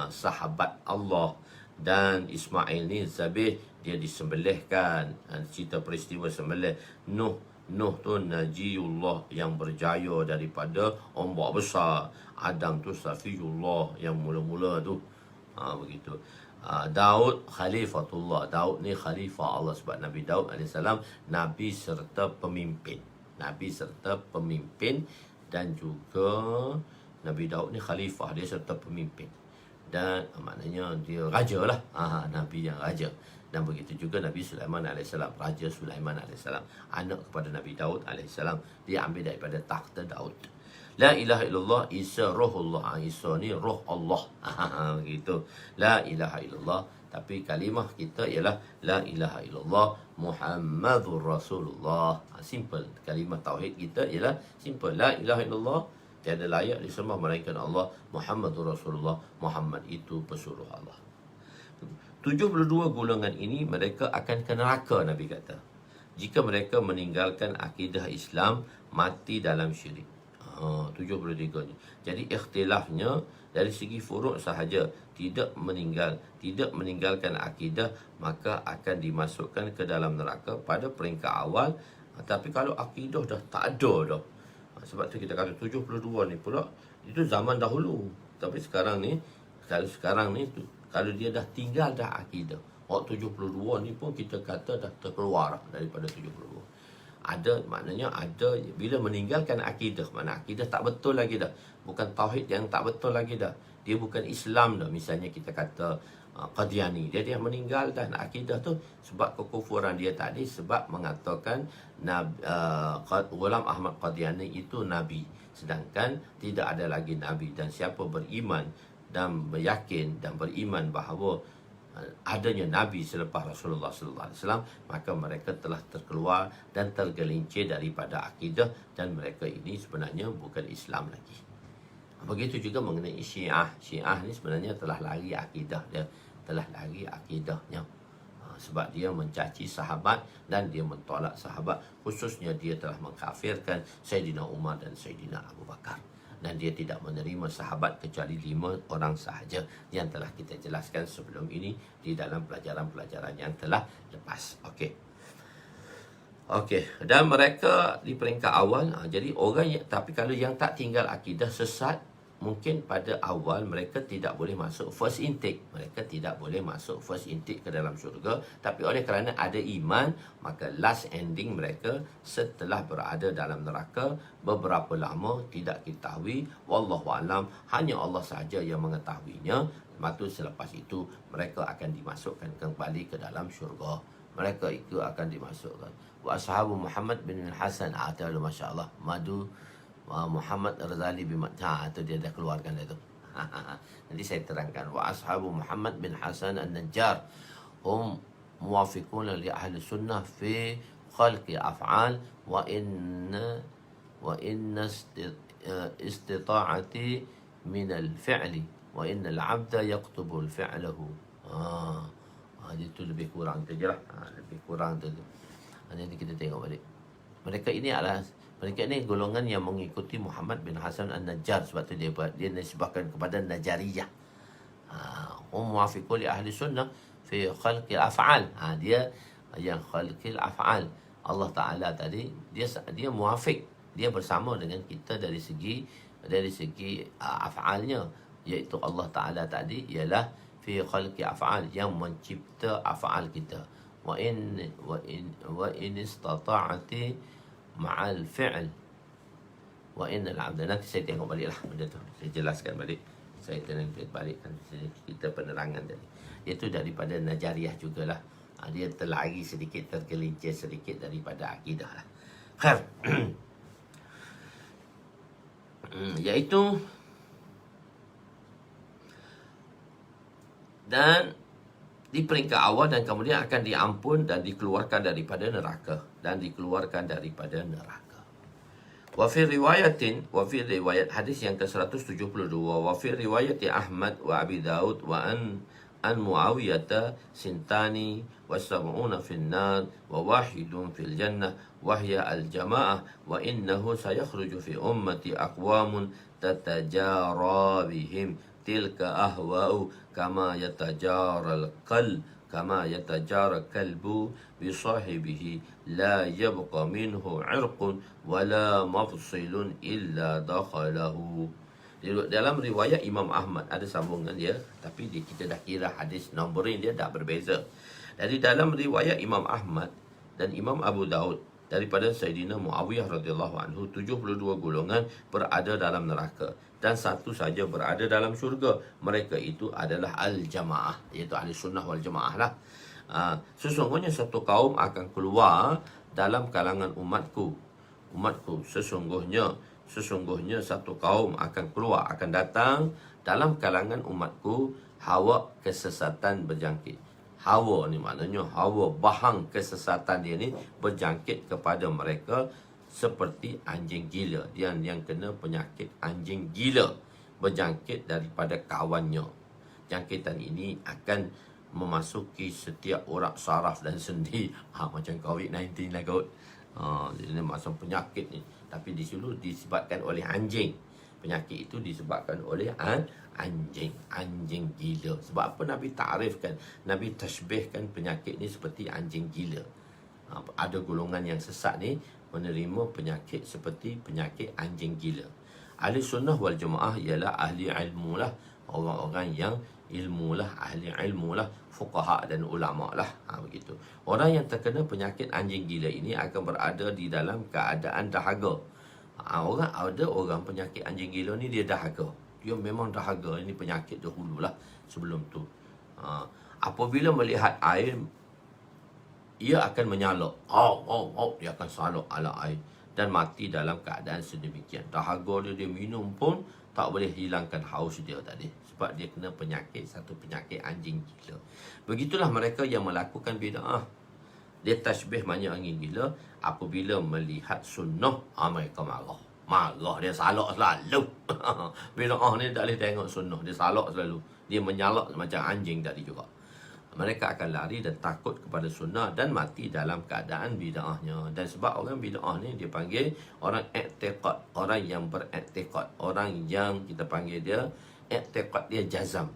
S1: sahabat Allah. Dan Ismail ni Zabih, dia disembelihkan. Cerita peristiwa sembelih. Nuh tu Najiyullah, yang berjaya daripada ombak besar. Adam tu Safiyullah, yang mula-mula tu. Begitu. Daud Khalifatullah. Daud ni khalifah Allah, sebab Nabi Daud AS Nabi serta pemimpin. Nabi serta pemimpin. Dan juga Nabi Daud ni khalifah, dia serta pemimpin. Dan maknanya dia raja lah. Nabi yang raja. Dan begitu juga Nabi Sulaiman AS, Raja Sulaiman AS, anak kepada Nabi Daud AS. Dia ambil daripada takhta Daud. La ilaha illallah. Isa rohullah. Isa ni roh Allah. Begitu. La ilaha illallah. Tapi kalimah kita ialah La ilaha illallah Muhammadur Rasulullah. Simple. Kalimah tauhid kita ialah simple. La ilaha illallah, tiada layak disembah melainkan Allah. Muhammadur Rasulullah. Muhammad itu pesuruh Allah. 72 golongan ini mereka akan ke neraka, Nabi kata, jika mereka meninggalkan akidah Islam, mati dalam syirik. 73 ni. Jadi ikhtilafnya dari segi furuk sahaja. Tidak meninggalkan akidah, maka akan dimasukkan ke dalam neraka pada peringkat awal. Tapi kalau akidah dah tak ada dah. Sebab tu kita kata 72 ni pula itu zaman dahulu. Tapi sekarang ni, kalau dia dah tinggal dah akidah, 72 ni pun kita kata dah terkeluar daripada 72. Maknanya ada bila meninggalkan akidah, mana akidah tak betul lagi dah. Bukan tauhid yang tak betul lagi dah. Dia bukan Islam dah. Misalnya kita kata Qadiani, dia meninggal dah akidah tu sebab kekufuran dia tadi, sebab mengatakan Ghulam Ahmad Qadiani itu Nabi, sedangkan tidak ada lagi Nabi. Dan siapa beriman dan meyakin dan beriman bahawa adanya Nabi selepas Rasulullah SAW, maka mereka telah terkeluar dan tergelincir daripada akidah, dan mereka ini sebenarnya bukan Islam lagi. Begitu juga mengenai Syiah. Syiah ni sebenarnya telah lari akidah dia, akidahnya. Sebab dia mencaci sahabat dan dia mentolak sahabat. Khususnya dia telah mengkafirkan Sayyidina Umar dan Sayyidina Abu Bakar. Dan dia tidak menerima sahabat kecuali 5 orang sahaja, yang telah kita jelaskan sebelum ini di dalam pelajaran-pelajaran yang telah lepas. Okey. Dan mereka di peringkat awal. Jadi orang tapi kalau yang tak tinggal akidah, sesat, mungkin pada awal mereka tidak boleh masuk first intake. Mereka tidak boleh masuk first intake ke dalam syurga. Tapi oleh kerana ada iman, maka last ending mereka setelah berada dalam neraka beberapa lama tidak diketahui. Wallahualam, hanya Allah sahaja yang mengetahuinya. Maka selepas itu mereka akan dimasukkan kembali ke dalam syurga. Mereka itu akan dimasukkan. Wa ashabu Muhammad bin Hasan, masya-Allah, madu Muhammad Razali bin itu dia dah keluarkan itu. Nanti saya terangkan. Wa ashabu Muhammad bin Hasan An-Najjar hum muwafiquna li ahli sunnah fi khalqi af'al wa inna istita'ati min al-fi'li wa inna al-'abda yaktubu al-fi'lahu. Itu lebih kurang tu je lah. Lebih kurang tu. Nanti kita tengok balik. Mereka ini golongan yang mengikuti Muhammad bin Hasan An-Najjar. Sebab tu dia nisbahkan kepada Najariyah. Muwafiqul li ahli sunnah fi khalqi af'al. Dia yang khalqil af'al. Allah Ta'ala tadi dia muwafiq. Dia bersama dengan kita dari segi af'alnya, iaitu Allah Ta'ala tadi ialah fi khalqi af'al, yang mencipta af'al kita. Wa in istata'ati ma'al fi'l wa innal 'abda. Nanti saya tengok baliklah benda tu, saya jelaskan balik, saya tengok balikkan kita penerangan tadi. Itu daripada Najariyah jugalah. Dia terlari sedikit, tergelincir sedikit daripada akidah lah. Khair. Iaitu dan di peringkat awal, dan kemudian akan diampun dan dikeluarkan daripada neraka, Wa fi riwayat hadis yang ke-172, wa fi riwayat Ahmad wa Abi Daud wa an Muawiyah sintani wa sab'una fil nar wa wahidun fil jannah wa hiya al jamaah wa innahu sayakhruju fi ummati aqwamun tatajara bihim tilka ahwa'u kama yatajara kalbu bi sahibihi la yabqa minhu 'irqun wala mafsilun illa dakhalahu. Dalam riwayat Imam Ahmad ada sambungan dia, tapi kita dah kira hadis nombering dia dah berbeza. Dari dalam riwayat Imam Ahmad dan Imam Abu Daud daripada Sayyidina Muawiyah radhiyallahu anhu, 72 golongan berada dalam neraka dan satu saja berada dalam syurga. Mereka itu adalah al-jamaah, iaitu ahli sunnah wal jamaah lah. Sesungguhnya satu kaum akan keluar dalam kalangan umatku, sesungguhnya satu kaum akan keluar, akan datang dalam kalangan umatku, hawa kesesatan berjangkit. Hawa ni maknanya hawa, bahang kesesatan dia ni berjangkit kepada mereka seperti anjing gila. Dia yang kena penyakit anjing gila, berjangkit daripada kawannya. Jangkitan ini akan memasuki setiap urat saraf dan sendi. Macam COVID-19 lah kot. Jadi macam penyakit ni, tapi di situ disebabkan oleh anjing. Penyakit itu disebabkan oleh anjing gila. Sebab apa Nabi ta'rifkan, Nabi tashbihkan penyakit ni seperti anjing gila. Ada golongan yang sesat ni menerima penyakit seperti penyakit anjing gila. Ahli sunnah wal jamaah ialah ahli ilmu lah, orang-orang yang ilmu lah, ahli ilmu lah, fuqaha dan ulama lah. Begitu. Orang yang terkena penyakit anjing gila ini akan berada di dalam keadaan dahaga. Ada orang penyakit anjing gila ni dia dahaga. Dia memang dahaga. Ini penyakit dahulu lah sebelum tu. Apabila melihat air, ia akan menyalak. Dia akan salak ala air dan mati dalam keadaan sedemikian. Dahaga dia minum pun tak boleh hilangkan haus dia tadi, sebab dia kena satu penyakit anjing gila. Begitulah mereka yang melakukan bid'ah. Dia tasbih banyak anjing gila. Apabila melihat sunnah, mereka marah dia salak selalu. Bid'ah ni tak boleh tengok sunnah, dia salak selalu. Dia menyalak macam anjing tadi juga. Mereka akan lari dan takut kepada sunnah dan mati dalam keadaan bid'ahnya. Dan sebab orang bid'ah ni dia panggil orang i'tiqad, orang yang beriktikad, orang yang kita panggil dia i'tiqad dia jazam.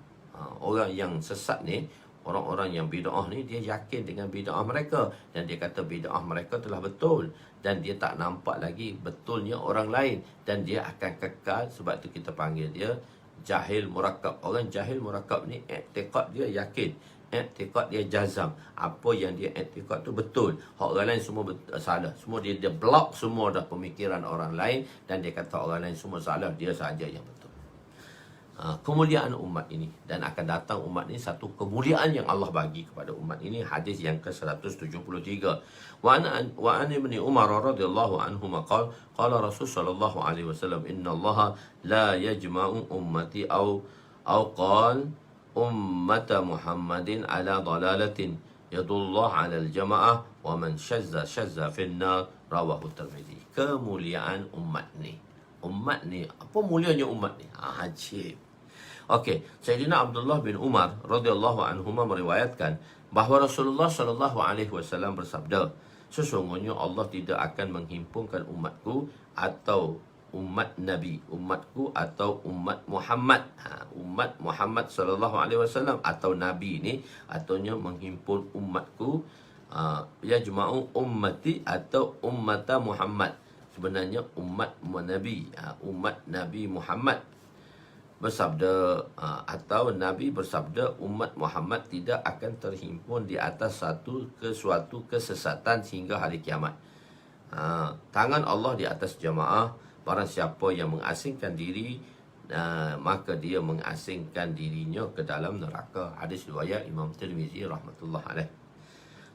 S1: Orang yang sesat ni, orang-orang yang bid'ah ni, dia yakin dengan bid'ah mereka dan dia kata bid'ah mereka telah betul dan dia tak nampak lagi betulnya orang lain dan dia akan kekal. Sebab tu kita panggil dia jahil murakkab. Orang jahil murakkab ni i'tiqad dia yakin, i'tiqad dia jazam. Apa yang dia i'tiqad tu betul, hak orang lain semua salah. Semua dia block semua dah pemikiran orang lain dan dia kata orang lain semua salah, dia saja yang betul. Kemuliaan umat ini, dan akan datang umat ini satu kemuliaan yang Allah bagi kepada umat ini. Hadis yang ke-173. Wa an ibn Umar radhiyallahu anhu qala Rasul sallallahu alaihi wasallam, inna Allah la yajma'u ummati aw qala ummata Muhammadin ala dalalatin yadullah ala al-jama'ah wa man shazza fin nar, rawahu Tirmizi. Kemuliaan umat ni, apa mulianya umat ni? Ajib. Okey, Sayyidina Abdullah bin Umar radhiyallahu anhuma meriwayatkan bahawa Rasulullah sallallahu alaihi wasallam bersabda, sesungguhnya Allah tidak akan menghimpunkan umatku atau umat Nabi, umatku atau umat Muhammad. Umat Muhammad sallallahu alaihi wasallam atau Nabi ni artinya menghimpun umatku. Yajma'u ummati atau ummata Muhammad. Sebenarnya umat Nabi, umat Nabi Muhammad bersabda, atau Nabi bersabda, umat Muhammad tidak akan terhimpun di atas suatu kesesatan sehingga hari kiamat. Tangan Allah di atas jamaah. Barang siapa yang mengasingkan diri, maka dia mengasingkan dirinya ke dalam neraka. Hadis riwayat Imam Tirmizi rahmatullah alaih.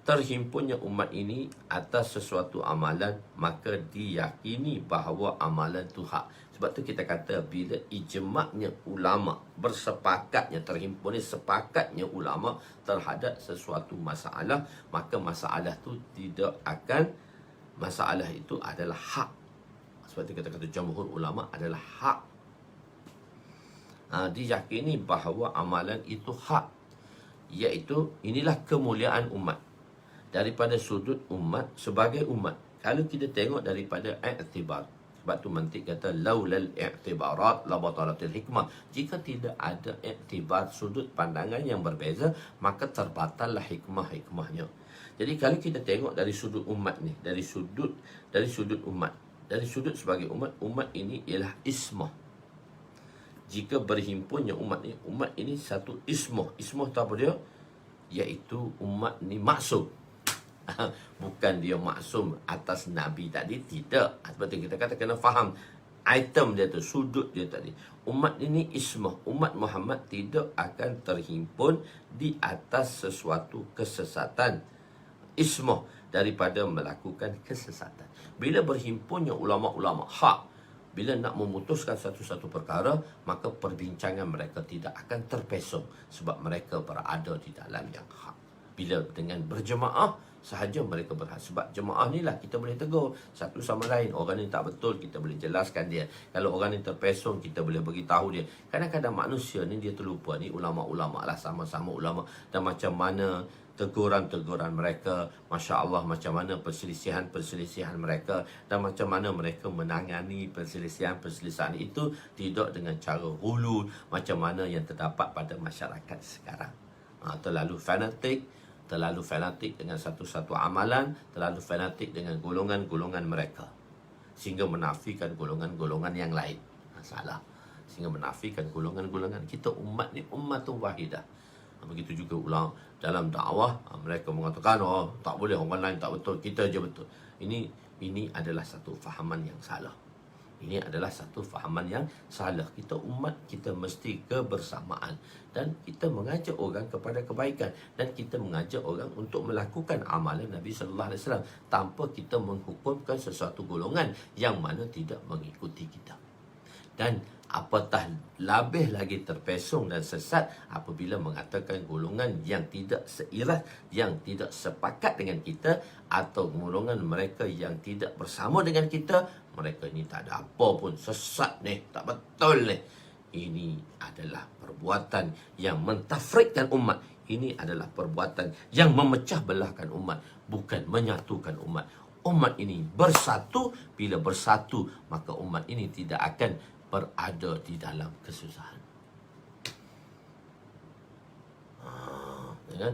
S1: terhimpunnya umat ini atas sesuatu amalan, maka diyakini bahawa amalan itu hak. Sebab tu kita kata bila ijma'nya ulama, bersepakatnya, terhimpunnya sepakatnya ulama terhadap sesuatu masalah, maka masalah tu tidak akan, masalah itu adalah hak. Sebab tu kita kata jamhur ulama adalah hak. Diyakini bahawa amalan itu hak, iaitu inilah kemuliaan umat. Daripada sudut umat sebagai umat, kalau kita tengok daripada i'tibar, sebab tu mantik kata laulal i'tibarat la batalatil hikmah, jika tidak ada i'tibar, sudut pandangan yang berbeza, maka terbatallah hikmahnya. Jadi kalau kita tengok dari sudut umat ni, dari sudut umat, dari sudut sebagai umat ini ialah ismah. Jika berhimpunnya umat ini satu ismah tu apa dia? Iaitu umat ni maksum. Bukan dia maksum atas Nabi tadi, tidak. Sebab tu kita kata kena faham item dia tu, sudut dia tadi. Umat ini ismah, umat Muhammad tidak akan terhimpun di atas sesuatu kesesatan, ismah daripada melakukan kesesatan. Bila berhimpunnya ulama-ulama hak, bila nak memutuskan satu-satu perkara, maka perbincangan mereka tidak akan terpesong, sebab mereka berada di dalam yang hak. Bila dengan berjemaah sahaja mereka berhak. Sebab jemaah ni lah kita boleh tegur satu sama lain. Orang ni tak betul, kita boleh jelaskan dia. Kalau orang ni terpesong, kita boleh beritahu dia. Kadang-kadang manusia ni dia terlupa, ni ulama-ulama lah, sama-sama ulama. Dan macam mana teguran-teguran mereka, Masya Allah, macam mana perselisihan-perselisihan mereka, dan macam mana mereka menangani perselisihan-perselisihan itu tidak dengan cara hulu, macam mana yang terdapat pada masyarakat sekarang. Terlalu fanatik dengan satu-satu amalan, terlalu fanatik dengan golongan-golongan mereka, sehingga menafikan golongan-golongan yang lain. Salah. Sehingga menafikan golongan-golongan. Kita umat ni ummatun wahidah. Begitu juga ulama dalam dakwah, mereka mengatakan tak boleh, orang lain tak betul, kita je betul. Ini adalah satu fahaman yang salah. Ini adalah satu fahaman yang salah. Kita umat, kita mesti kebersamaan, dan kita mengajak orang kepada kebaikan, dan kita mengajak orang untuk melakukan amalan Nabi sallallahu alaihi wasallam, tanpa kita menghukumkan sesuatu golongan yang mana tidak mengikuti kita. Dan apatah lebih lagi terpesong dan sesat apabila mengatakan golongan yang tidak seiras, yang tidak sepakat dengan kita, atau golongan mereka yang tidak bersama dengan kita, mereka ni tak ada apa pun, sesat ni, tak betul ni. Ini adalah perbuatan yang mentafrikkan umat. Ini adalah perbuatan yang memecah belahkan umat, bukan menyatukan umat. Umat ini bersatu. Bila bersatu, maka umat ini tidak akan berada di dalam kesusahan. Dengan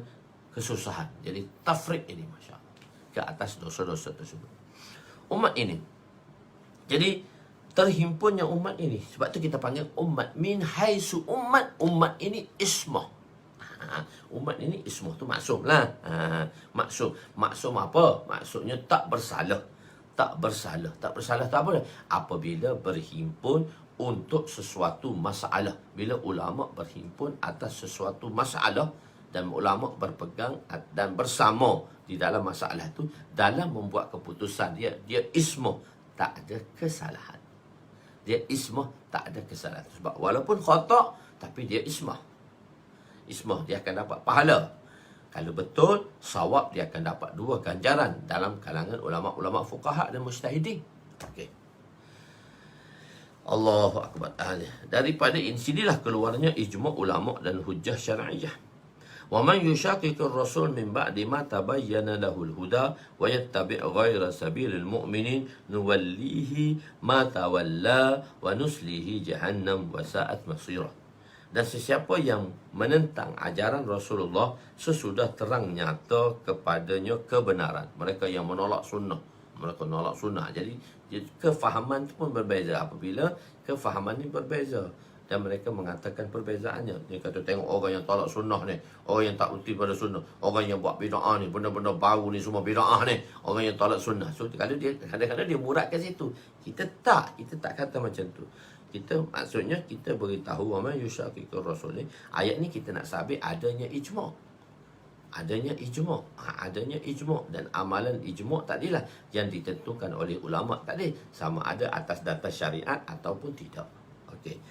S1: kesusahan. Jadi tafrik ini, Masya Allah, ke atas dosa-dosa tersebut. Umat ini, jadi terhimpunnya umat ini, sebab tu kita panggil umat min haisu umat. Umat ini ismah. Umat ini ismah tu maksum lah. Maksum. Maksum apa? Maksudnya tak bersalah. Tak bersalah. Tak bersalah tak apa? Apabila berhimpun untuk sesuatu masalah. Bila ulama berhimpun atas sesuatu masalah, dan ulama berpegang dan bersama di dalam masalah itu, dalam membuat keputusan, dia ismah, tak ada kesalahan. Dia ismah, tak ada kesalahan. Sebab walaupun khata', tapi dia ismah. Ismah, dia akan dapat pahala. Kalau betul, sawab, dia akan dapat 2 ganjaran dalam kalangan ulama-ulama fuqaha dan mujtahidin. Okey. Allahu Akbar. Daripada sinilah keluarnya ijma' ulama dan hujjah syar'iyah. Wa man yushaqiqir rasul min ba'di ma tabayyana lahul huda wa yattabi' ghayra sabilil mu'minin nuwallihi ma tawalla wa nuslihi jahannam wa sa'at masira. Dan sesiapa yang menentang ajaran Rasulullah sesudah terang nyata kepadanya kebenaran, mereka yang menolak sunnah, mereka menolak sunnah. Jadi kefahaman itu pun berbeza. Apabila kefahaman ini berbeza dan mereka mengatakan perbezaannya, dia kata tengok orang yang tolak sunnah ni, orang yang tak uti pada sunnah, orang yang buat bid'ah ni, benda-benda baru ni semua bid'ah ni, orang yang tolak sunnah. So kalau dia kadang-kadang dia murat ke situ, kita tak kata macam tu. Kita maksudnya kita beritahu wa man yushaqiqir rasul ni, ayat ni kita nak sabit adanya ijma'. adanya ijma', dan amalan ijma' tadilah yang ditentukan oleh ulama tadi, sama ada atas dasar syariat ataupun tidak. Okey.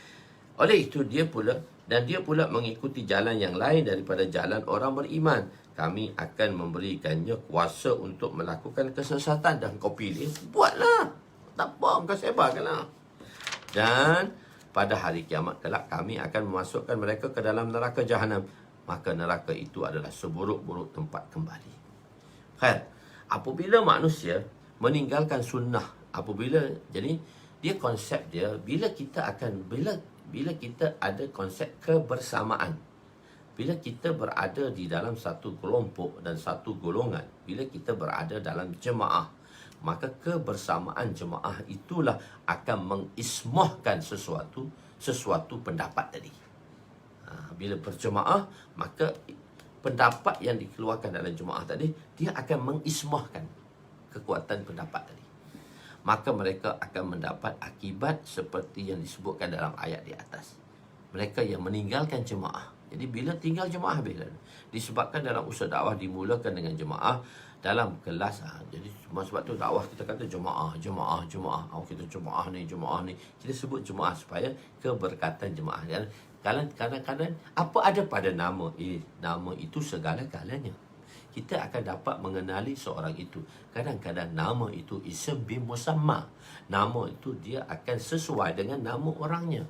S1: Oleh itu dia pula mengikuti jalan yang lain daripada jalan orang beriman. Kami akan memberikannya kuasa untuk melakukan kesesatan, dan kau pilih, buatlah. Tak apa, kau sebarkanlah. Dan pada hari kiamat kelak kami akan memasukkan mereka ke dalam neraka jahanam. Maka neraka itu adalah seburuk-buruk tempat kembali. Khair, apabila manusia meninggalkan sunnah, jadi dia konsep dia, bila kita ada konsep kebersamaan, bila kita berada di dalam satu kelompok dan satu golongan, bila kita berada dalam jemaah, maka kebersamaan jemaah itulah akan mengismahkan sesuatu pendapat tadi. Bila berjemaah, maka pendapat yang dikeluarkan dalam jemaah tadi, dia akan mengismahkan kekuatan pendapat tadi. Maka mereka akan mendapat akibat seperti yang disebutkan dalam ayat di atas. Mereka yang meninggalkan jemaah. Jadi bila tinggal jemaah, bila disebabkan dalam usaha dakwah dimulakan dengan jemaah dalam kelas. Jadi sebab tu dakwah kita kata jemaah. Kita jemaah ni. Kita sebut jemaah supaya keberkatan jemaah. Kadang-kadang apa ada pada nama? Nama itu segala-galanya. Kita akan dapat mengenali seorang itu. Kadang-kadang nama itu ism bin musamma. Nama itu dia akan sesuai dengan nama orangnya.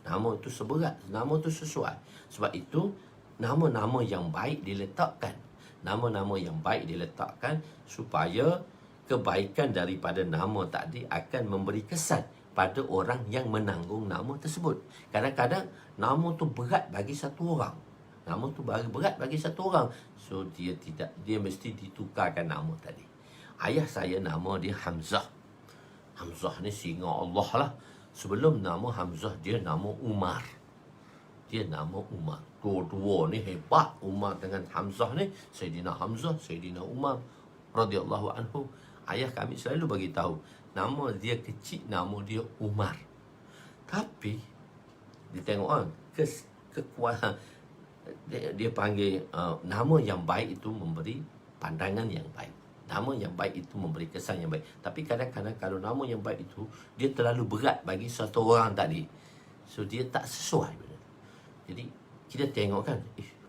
S1: Nama itu seberat, nama itu sesuai. Sebab itu nama-nama yang baik diletakkan. Nama-nama yang baik diletakkan supaya kebaikan daripada nama tadi akan memberi kesan pada orang yang menanggung nama tersebut. Kadang-kadang nama tu berat bagi satu orang. Nama tu berat bagi satu orang. So dia mesti ditukarkan nama tadi. Ayah saya nama dia Hamzah. Hamzah ni singa Allah lah. Sebelum nama Hamzah dia nama Umar. Dia nama Umar. Dua-dua ni hebat. Umar dengan Hamzah ni, Sayyidina Hamzah, Sayyidina Umar radhiyallahu anhu. Ayah kami selalu bagi tahu, nama dia kecil, nama dia Umar. Tapi dia tengok kekuatan dia panggil nama yang baik itu memberi pandangan yang baik. Nama yang baik itu memberi kesan yang baik. Tapi kadang-kadang kalau nama yang baik itu dia terlalu berat bagi satu orang tadi, so dia tak sesuai. Jadi kita tengok kan,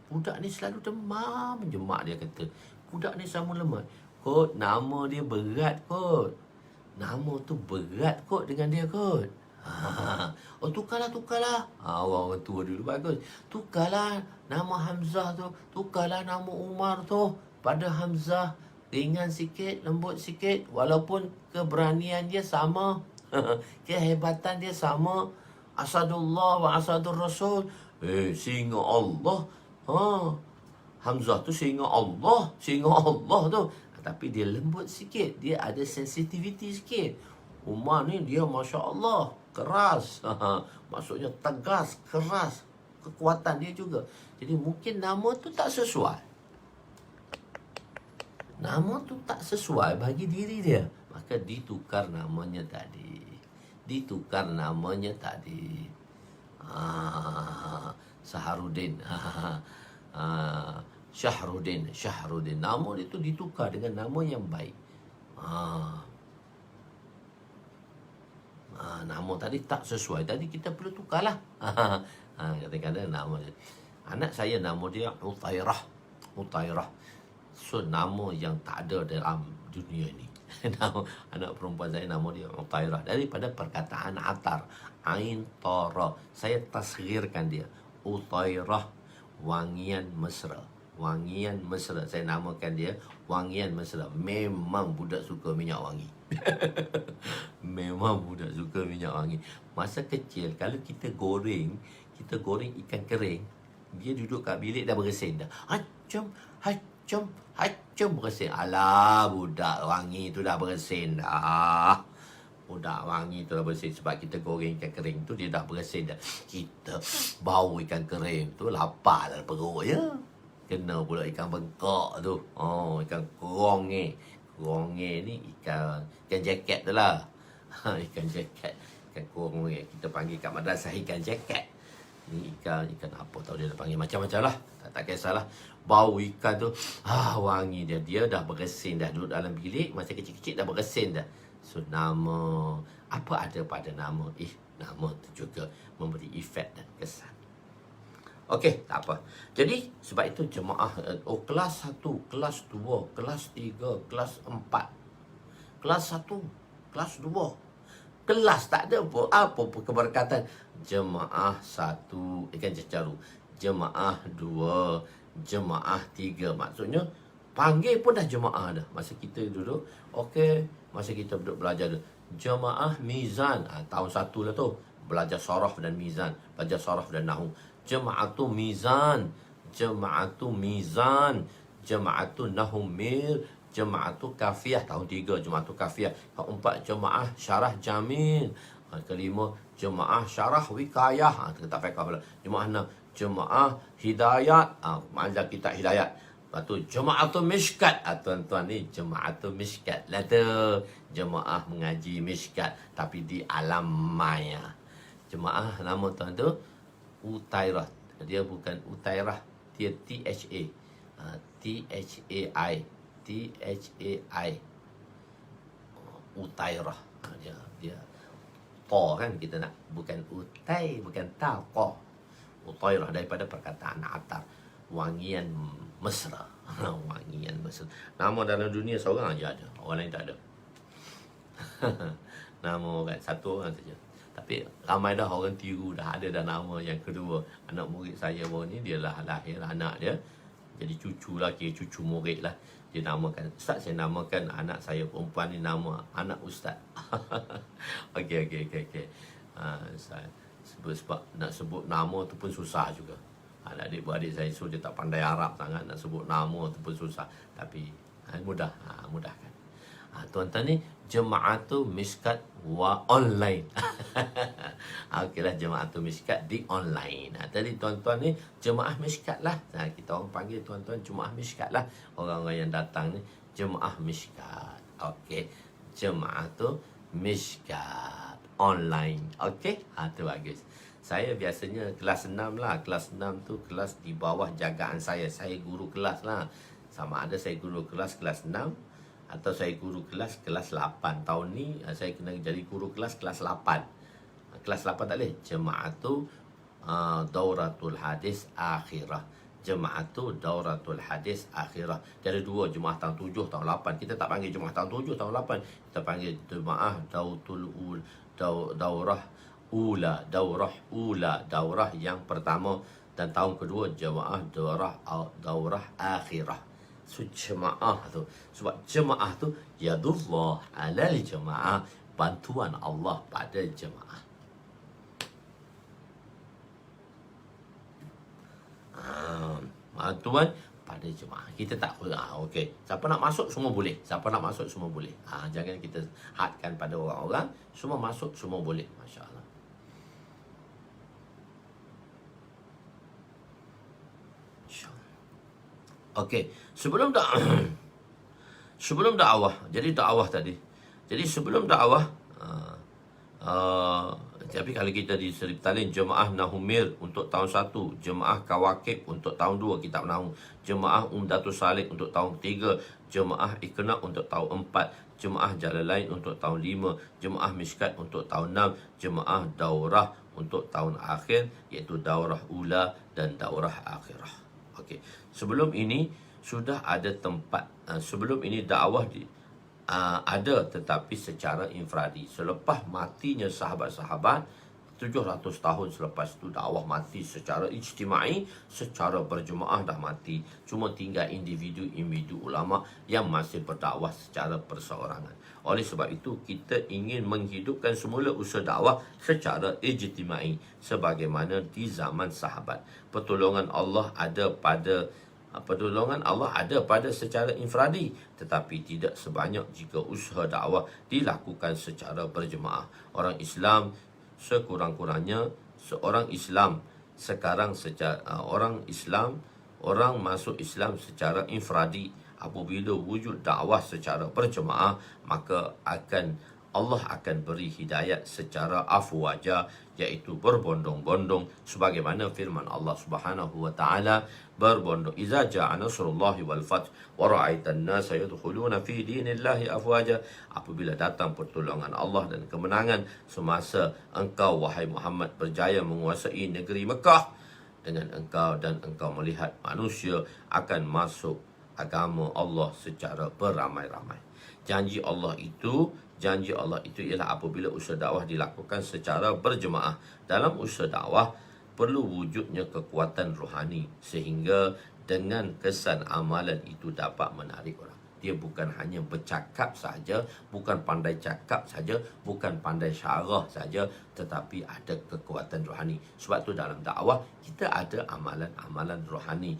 S1: budak ni selalu demam je, mak dia kata. Budak ni sama lemah. Kot, nama dia berat kot. Nama tu berat kot dengan dia kot. Oh, tukarlah. Orang tua dulu bagus. Tukarlah nama Hamzah tu, tukarlah nama Umar tu pada Hamzah. Ringan sikit, lembut sikit, walaupun keberanian dia sama, kehebatan dia sama. Asadullah wa asadur Rasul. Singa Allah. Hamzah tu singa Allah tu. Tapi dia lembut sikit, dia ada sensitivity sikit. Umar ni dia Masya Allah keras. Maksudnya tegas, keras. Kekuatan dia juga. Jadi mungkin nama tu tak sesuai. Nama tu tak sesuai bagi diri dia. Maka ditukar namanya tadi. Saharuddin. Syahruddin. Nama itu ditukar dengan nama yang baik. Nama tadi tak sesuai. Tadi kita perlu tukarlah. Kadang-kadang nama dia. Anak saya nama dia Utairah. So nama yang tak ada dalam dunia ni. Anak perempuan saya nama dia Utairah. Daripada perkataan atar, ain tara, saya tasghirkan dia. Utairah, wangian mesra. Saya namakan dia wangian mesra. Memang budak suka minyak wangi. Masa kecil kalau kita goreng ikan kering, dia duduk kat bilik dah bersin dah. Hacum bersin. Alah, budak wangi tu dah bersin dah. Sebab kita goreng ikan kering tu dia dah bersin dah. Kita bau ikan kering tu lapar dah perut ya. Kena pula ikan bengkok tu. Ikan keronge ni ikan jaket tu lah. Ikan jaket, ikan keronge. Kita panggil kat madrasah ikan jaket. Ni ikan apa tahu dia panggil macam-macam lah. Tak kisahlah. Bau ikan tu wangi dia. Dia dah bergesin dah duduk dalam bilik masa kecil-kecil dah bergesin dah. So nama apa ada pada nama? Nama tu juga memberi efek dan kesan. Okey, tak apa. Jadi sebab itu jemaah kelas 1, kelas 2, kelas 3, kelas 4, kelas 1, kelas 2. Kelas tak ada apa keberkatan. Jemaah 1 ikan cecaru. Jemaah 2, jemaah 3. Maksudnya panggil pun dah jemaah dah. Masa kita duduk, okey, masa kita duduk belajar tu. Jemaah mizan. Tahun 1 lah tu. Belajar saraf dan mizan, belajar saraf dan nahwu. Jama'atu mizan, jama'atu mizan, jama'atu nahwu mir, jama'atu kafiyah. Tahun 3 jama'atu kafiyah. Tahun 4 jemaah syarah jamil. Kelima jemaah syarah wikayah. Kita tak fiqh pula. Jemaah 6 jemaah hidayat. Mengajar kitab hidayat. Lepas tu Jama'atul Mishkat. Tuan-tuan ni Jama'atul Mishkat lah tu. Jemaah mengaji Mishkat tapi di alam maya. Jemaah nama tuan tu Utairah. Dia bukan Utairah, dia THA. THAI. THAI. Utairah. Dia ta kan kita nak, bukan utai, bukan ta, ta. Utairah daripada perkataan atar. Wangian mesra. Wangian mesra. Nama dalam dunia seorang aja ada, orang lain tak ada. Nama orang satu orang saja. Tapi ramai dah orang tiru, dah ada dah nama yang kedua. Anak murid saya baru ni, dia lah lahir anak dia. Jadi cucu lah, kira cucu murid lah. Dia namakan, Ustaz saya namakan anak saya perempuan ni nama anak Ustaz. Okey. Sebab nak sebut nama tu pun susah juga. Adik-beradik saya suruh dia tak pandai Arab sangat, nak sebut nama tu pun susah. Tapi mudahkan. Tuan-tuan ni Jama'atul Mishkat wa online. Okeylah, Jama'atul Mishkat di online. Tadi tuan-tuan ni Jemaah Mishkat lah. Kita orang panggil tuan-tuan Jemaah Mishkat lah. Orang-orang yang datang ni Jemaah Mishkat. Okey, Jama'atul Mishkat online. Okey, tu bagus. Saya biasanya kelas 6 lah. Kelas 6 tu kelas di bawah jagaan saya. Saya guru kelas lah. Sama ada saya guru kelas 6 atau saya guru kelas 8. Tahun ni saya kena jadi guru kelas 8. Kelas 8 tak boleh. Jama'atu Dauratul Hadis Akhirah. Jama'atu Dauratul Hadis Akhirah. Dia ada dua, Jemaah tahun 7, tahun 8. Kita tak panggil Jemaah tahun 7, tahun 8. Kita panggil Jemaah Daurah Ula. Daurah yang pertama. Dan tahun kedua Jemaah Daurah Akhirah. So, jemaah tu, sebab jemaah tu yadullah alal jemaah, bantuan Allah pada jemaah. Bantuan pada jemaah. Kita tak okey. Siapa nak masuk semua boleh. Siapa nak masuk semua boleh. Jangan kita hadkan pada orang-orang, semua masuk semua boleh. Masya-Allah. Okey, sebelum dakwah. Jadi dakwah tadi. Jadi sebelum dakwah, tapi kalau kita di Seri Talin, Jemaah Nahumir untuk tahun 1, Jemaah Kawakib untuk tahun 2 kitab Nahu, Jemaah Umdatus Salik untuk tahun 3, Jemaah Iqna untuk tahun 4, Jemaah Jalalain untuk tahun 5, Jemaah Mishkat untuk tahun 6, Jemaah Daurah untuk tahun akhir, iaitu Daurah Ula dan Daurah Akhirah. Okey, sebelum ini sudah ada tempat, sebelum ini dakwah ada tetapi secara infradi. Selepas matinya sahabat-sahabat, 700 tahun selepas itu dakwah mati secara ijtimai, secara berjemaah dah mati. Cuma tinggal individu ulama yang masih berdakwah secara perseorangan. Oleh sebab itu kita ingin menghidupkan semula usaha dakwah secara ijtimai sebagaimana di zaman sahabat. Pertolongan Allah ada pada secara infradi, tetapi tidak sebanyak jika usaha dakwah dilakukan secara berjemaah. Orang Islam sekurang-kurangnya seorang Islam sekarang orang masuk Islam secara infradi. Apabila wujud dakwah secara berjemaah, maka akan Allah akan beri hidayat secara afwaja, iaitu berbondong-bondong, sebagaimana firman Allah Subhanahu wa taala berbondong, iza ja'a nasrullahi wal fath wa ra'aitan nasa yadkhuluna fi dinillahi afwaja, apabila datang pertolongan Allah dan kemenangan semasa engkau wahai Muhammad berjaya menguasai negeri Mekah, dengan engkau dan engkau melihat manusia akan masuk agama Allah secara beramai-ramai. Janji Allah itu ialah apabila usaha dakwah dilakukan secara berjemaah. Dalam usaha dakwah perlu wujudnya kekuatan rohani, sehingga dengan kesan amalan itu dapat menarik orang. Dia bukan hanya bercakap saja, bukan pandai cakap saja, bukan pandai syarah saja, tetapi ada kekuatan rohani. Sebab tu dalam dakwah kita ada amalan-amalan rohani.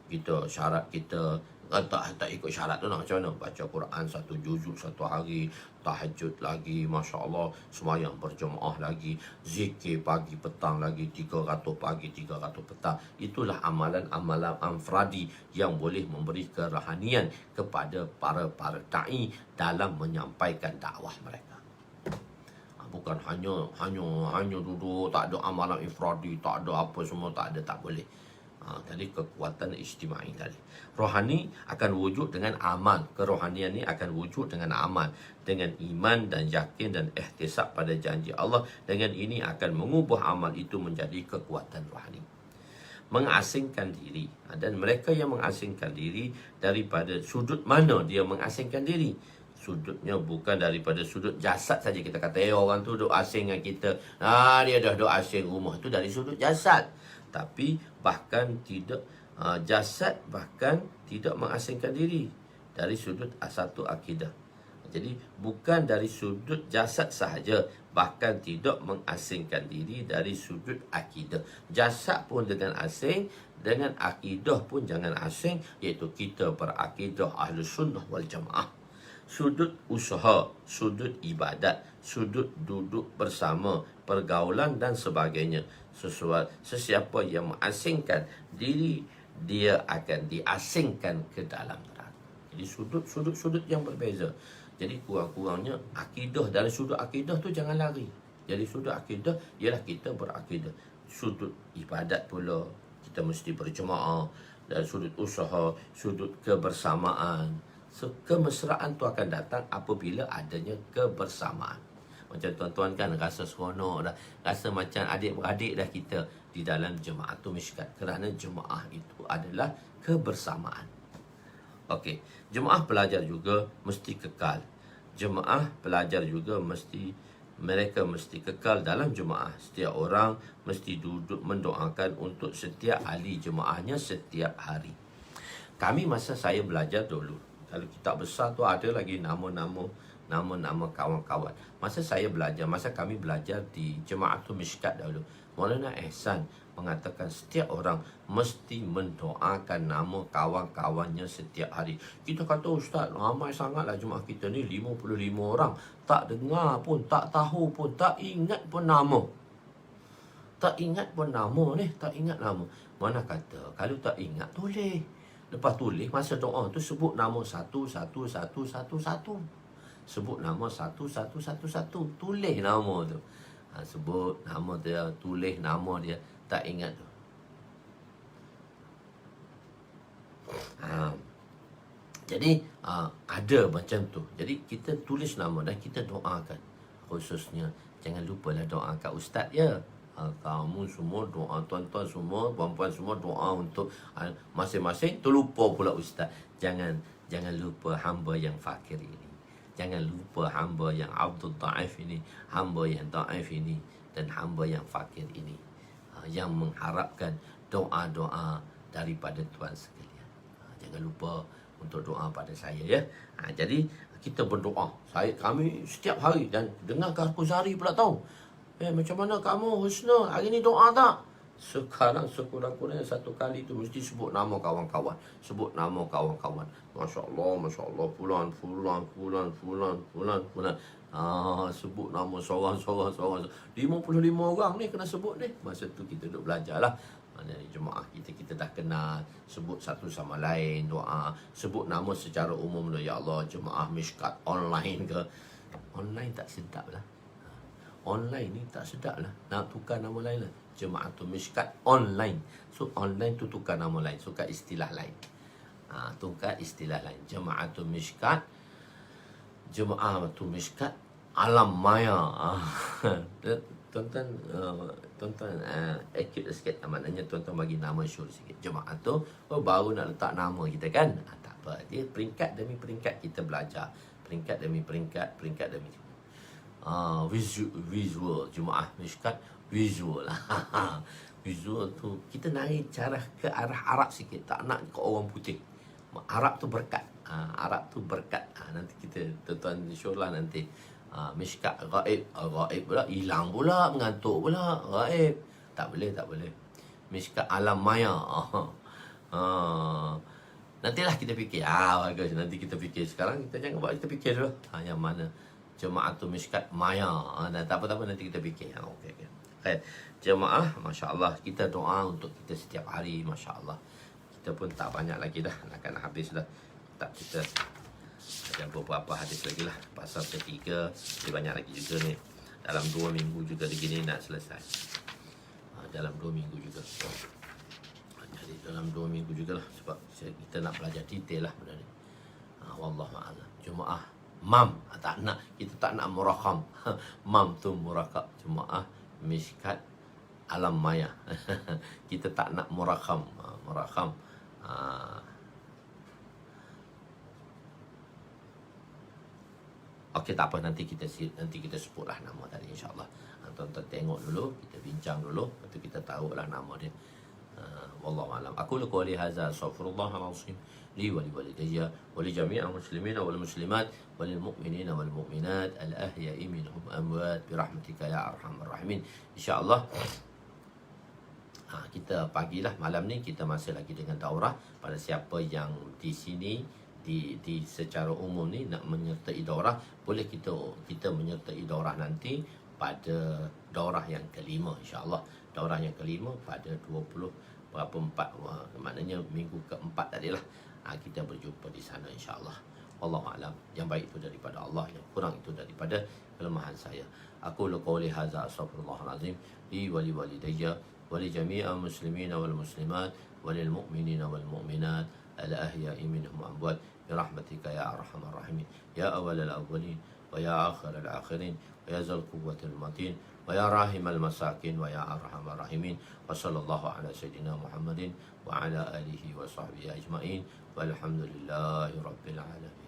S1: Kita syarat kita tak ikut syarat tu nak macam mana? Baca Quran 1 juzuk 1 hari, tahajud lagi, Masya Allah, semayang berjemaah lagi, zikir pagi petang lagi, 300 pagi 300 petang. Itulah amalan-amalan amfradi yang boleh memberi kerohanian kepada para da'i dalam menyampaikan dakwah mereka. Bukan hanya duduk, tak ada amalan ifradi, tak ada apa semua, tak ada, tak boleh. Tadi kekuatan ijtimai tadi. Rohani akan wujud dengan amal. Kerohanian ni akan wujud dengan amal, dengan iman dan yakin dan ihtisab pada janji Allah. Dengan ini akan mengubah amal itu menjadi kekuatan rohani. Mengasingkan diri. Dan mereka yang mengasingkan diri, daripada sudut mana dia mengasingkan diri? Sudutnya bukan daripada sudut jasad saja. Kita kata orang tu duk asing dengan kita, dia dah duk asing rumah tu dari sudut jasad. Tapi bahkan tidak jasad bahkan tidak mengasingkan diri dari sudut satu akidah. Jadi bukan dari sudut jasad sahaja, bahkan tidak mengasingkan diri dari sudut akidah. Jasad pun dengan asing, dengan akidah pun jangan asing, iaitu kita berakidah Ahlus Sunnah wal Jamaah. Sudut usaha, sudut ibadat, sudut duduk bersama, pergaulan dan sebagainya. Sesiapa yang mengasingkan diri, dia akan diasingkan ke dalam neraka. Jadi sudut-sudut yang berbeza. Jadi kurang-kurangnya akidah, dari sudut akidah tu jangan lari. Jadi sudut akidah ialah kita berakidah. Sudut ibadat pula kita mesti berjemaah. Dari sudut usaha, sudut kebersamaan. Kemesraan tu akan datang apabila adanya kebersamaan. Macam tuan-tuan kan rasa seronok dah, rasa macam adik-beradik dah kita di dalam Jamaatul Mishkat, kerana jemaah itu adalah kebersamaan. Okey, jemaah pelajar juga mesti kekal. Jemaah pelajar juga mereka mesti kekal dalam jemaah. Setiap orang mesti duduk mendoakan untuk setiap ahli jemaahnya setiap hari. Kami masa saya belajar dulu, kalau kitab besar tu ada lagi nama-nama kawan-kawan. Masa kami belajar di Jamaatul Mishkat dahulu, Maulana Ihsan mengatakan setiap orang mesti mendoakan nama kawan-kawannya setiap hari. Kita kata, Ustaz, ramai sangatlah jemaah kita ni, 55 orang. Tak dengar pun, tak tahu pun, tak ingat pun nama. Tak ingat pun nama ni, tak ingat nama. Mana kata, kalau tak ingat, tulis. Lepas tulis, masa doa tu sebut nama satu. Sebut nama satu. Tulis nama tu. Sebut nama dia, tulis nama dia, tak ingat tu. Jadi ada macam tu. Jadi kita tulis nama dan kita doakan. Khususnya jangan lupalah doa kat ustaz ya. Kamu semua doa, tuan-tuan semua, puan-puan semua doa untuk masing-masing. Terlupa pula ustaz. Jangan lupa hamba yang fakir ini. Jangan lupa hamba yang abdul ta'if ini, hamba yang ta'if ini, dan hamba yang fakir ini, yang mengharapkan doa-doa daripada Tuhan sekalian. Jangan lupa untuk doa pada saya ya. Jadi kita berdoa. Kami setiap hari, dan dengar Kuzari pula tahu. Macam mana kamu Husna, hari ni doa tak? Sekarang sekurang-kurangnya satu kali tu mesti sebut nama kawan-kawan. Sebut nama kawan-kawan. Masya Allah, fulan. Sebut nama seorang. 55 orang ni kena sebut ni. Masa tu kita duduk belajar lah. Dari jemaah kita dah kenal. Sebut satu sama lain doa. Sebut nama secara umum. Ya Allah, jemaah Mishkat online ke, Online tak sedap lah. Online ni tak sedap lah. Nak tukar nama lain lah. Jamaatul Mishkat online. So online tu tukar nama lain. Tukar istilah lain. Tukar istilah lain. Jamaatul Mishkat. Jamaatul Mishkat Alam Maya. Tuan-tuan accurate sikit. Maknanya tuan-tuan bagi nama syur sikit. Jemaah tu baru nak letak nama kita kan. Tak apa. Dia peringkat demi peringkat kita belajar. Peringkat demi peringkat. Peringkat demi visual. Jemaah Mishkat visual lah. Visual tu kita naik cara ke arah Arab sikit. Tak nak ke orang putih. Arab tu berkat. Arab tu berkat. Nanti kita tuan-tuan insyaAllah nanti Mishkat gaib. Gaib pula hilang pula, mengantuk pula. Gaib tak boleh, tak boleh. Mishkat alam maya. Nantilah kita fikir. Bagus, nanti kita fikir. Sekarang kita jangan buat, kita fikir dulu yang mana Jamaatul Mishkat Maya. Tak apa-apa, nanti kita fikir. Okey. Jemaah, Masya Allah, kita doa untuk kita setiap hari. Masya Allah, kita pun tak banyak lagi dah, nak habis dah. Tak, kita ada beberapa hadis lagi lah. Pasal ketiga, dia banyak lagi juga ni. Dalam 2 minggu juga begini nak selesai. Dalam 2 minggu juga. Jadi dalam 2 minggu juga lah. Sebab kita nak belajar detail lah benda ni. Wallahu'alam. Jemaah mam, kita tak nak murakam. Mam tu murakab. Jemaah Mishkat Alam Maya. Kita tak nak murakam. Murakam. Okey, tak apa, nanti kita sebutlah nama tadi insya-Allah. Tuan-tuan tengok dulu, kita bincang dulu, lepas tu kita tahulah nama dia. Wallahu alam. Aku qouli hadza astaghfirullahal azim li wa li walidayya wa li jami'il muslimina wal muslimat wal mu'minina wal mu'minat al ahya'i minhum amwat bi rahmatika ya arhamar rahimin. Insya-Allah kita pagilah malam ni kita masih lagi dengan daurah. Pada siapa yang di sini di secara umum ni nak menyertai daurah, boleh kita menyertai daurah nanti pada daurah yang kelima insya-Allah. Daurah yang kelima pada 4 maknanya minggu keempat tadilah. Kita berjumpa di sana insya-Allah. Wallahu alam. Yang baik itu daripada Allah, yang kurang itu daripada kelemahan saya. Aku qouli hadza astaghfirullahal azim li wa li walidayya wa li jami'il muslimina wal muslimat wa lil mu'minina wal mu'minat al ahya'i minhum amwat bi rahmatika ya arhamar rahimin ya awwalal awwalin wa ya akhiral akhirin wa ya zal quwwatil matin wa ya rahimal masakin wa ya arhamar rahimin wa sallallahu ala sayyidina Muhammadin wa ala alihi wa sahbihi ajma'in walhamdulillahi rabbil alamin.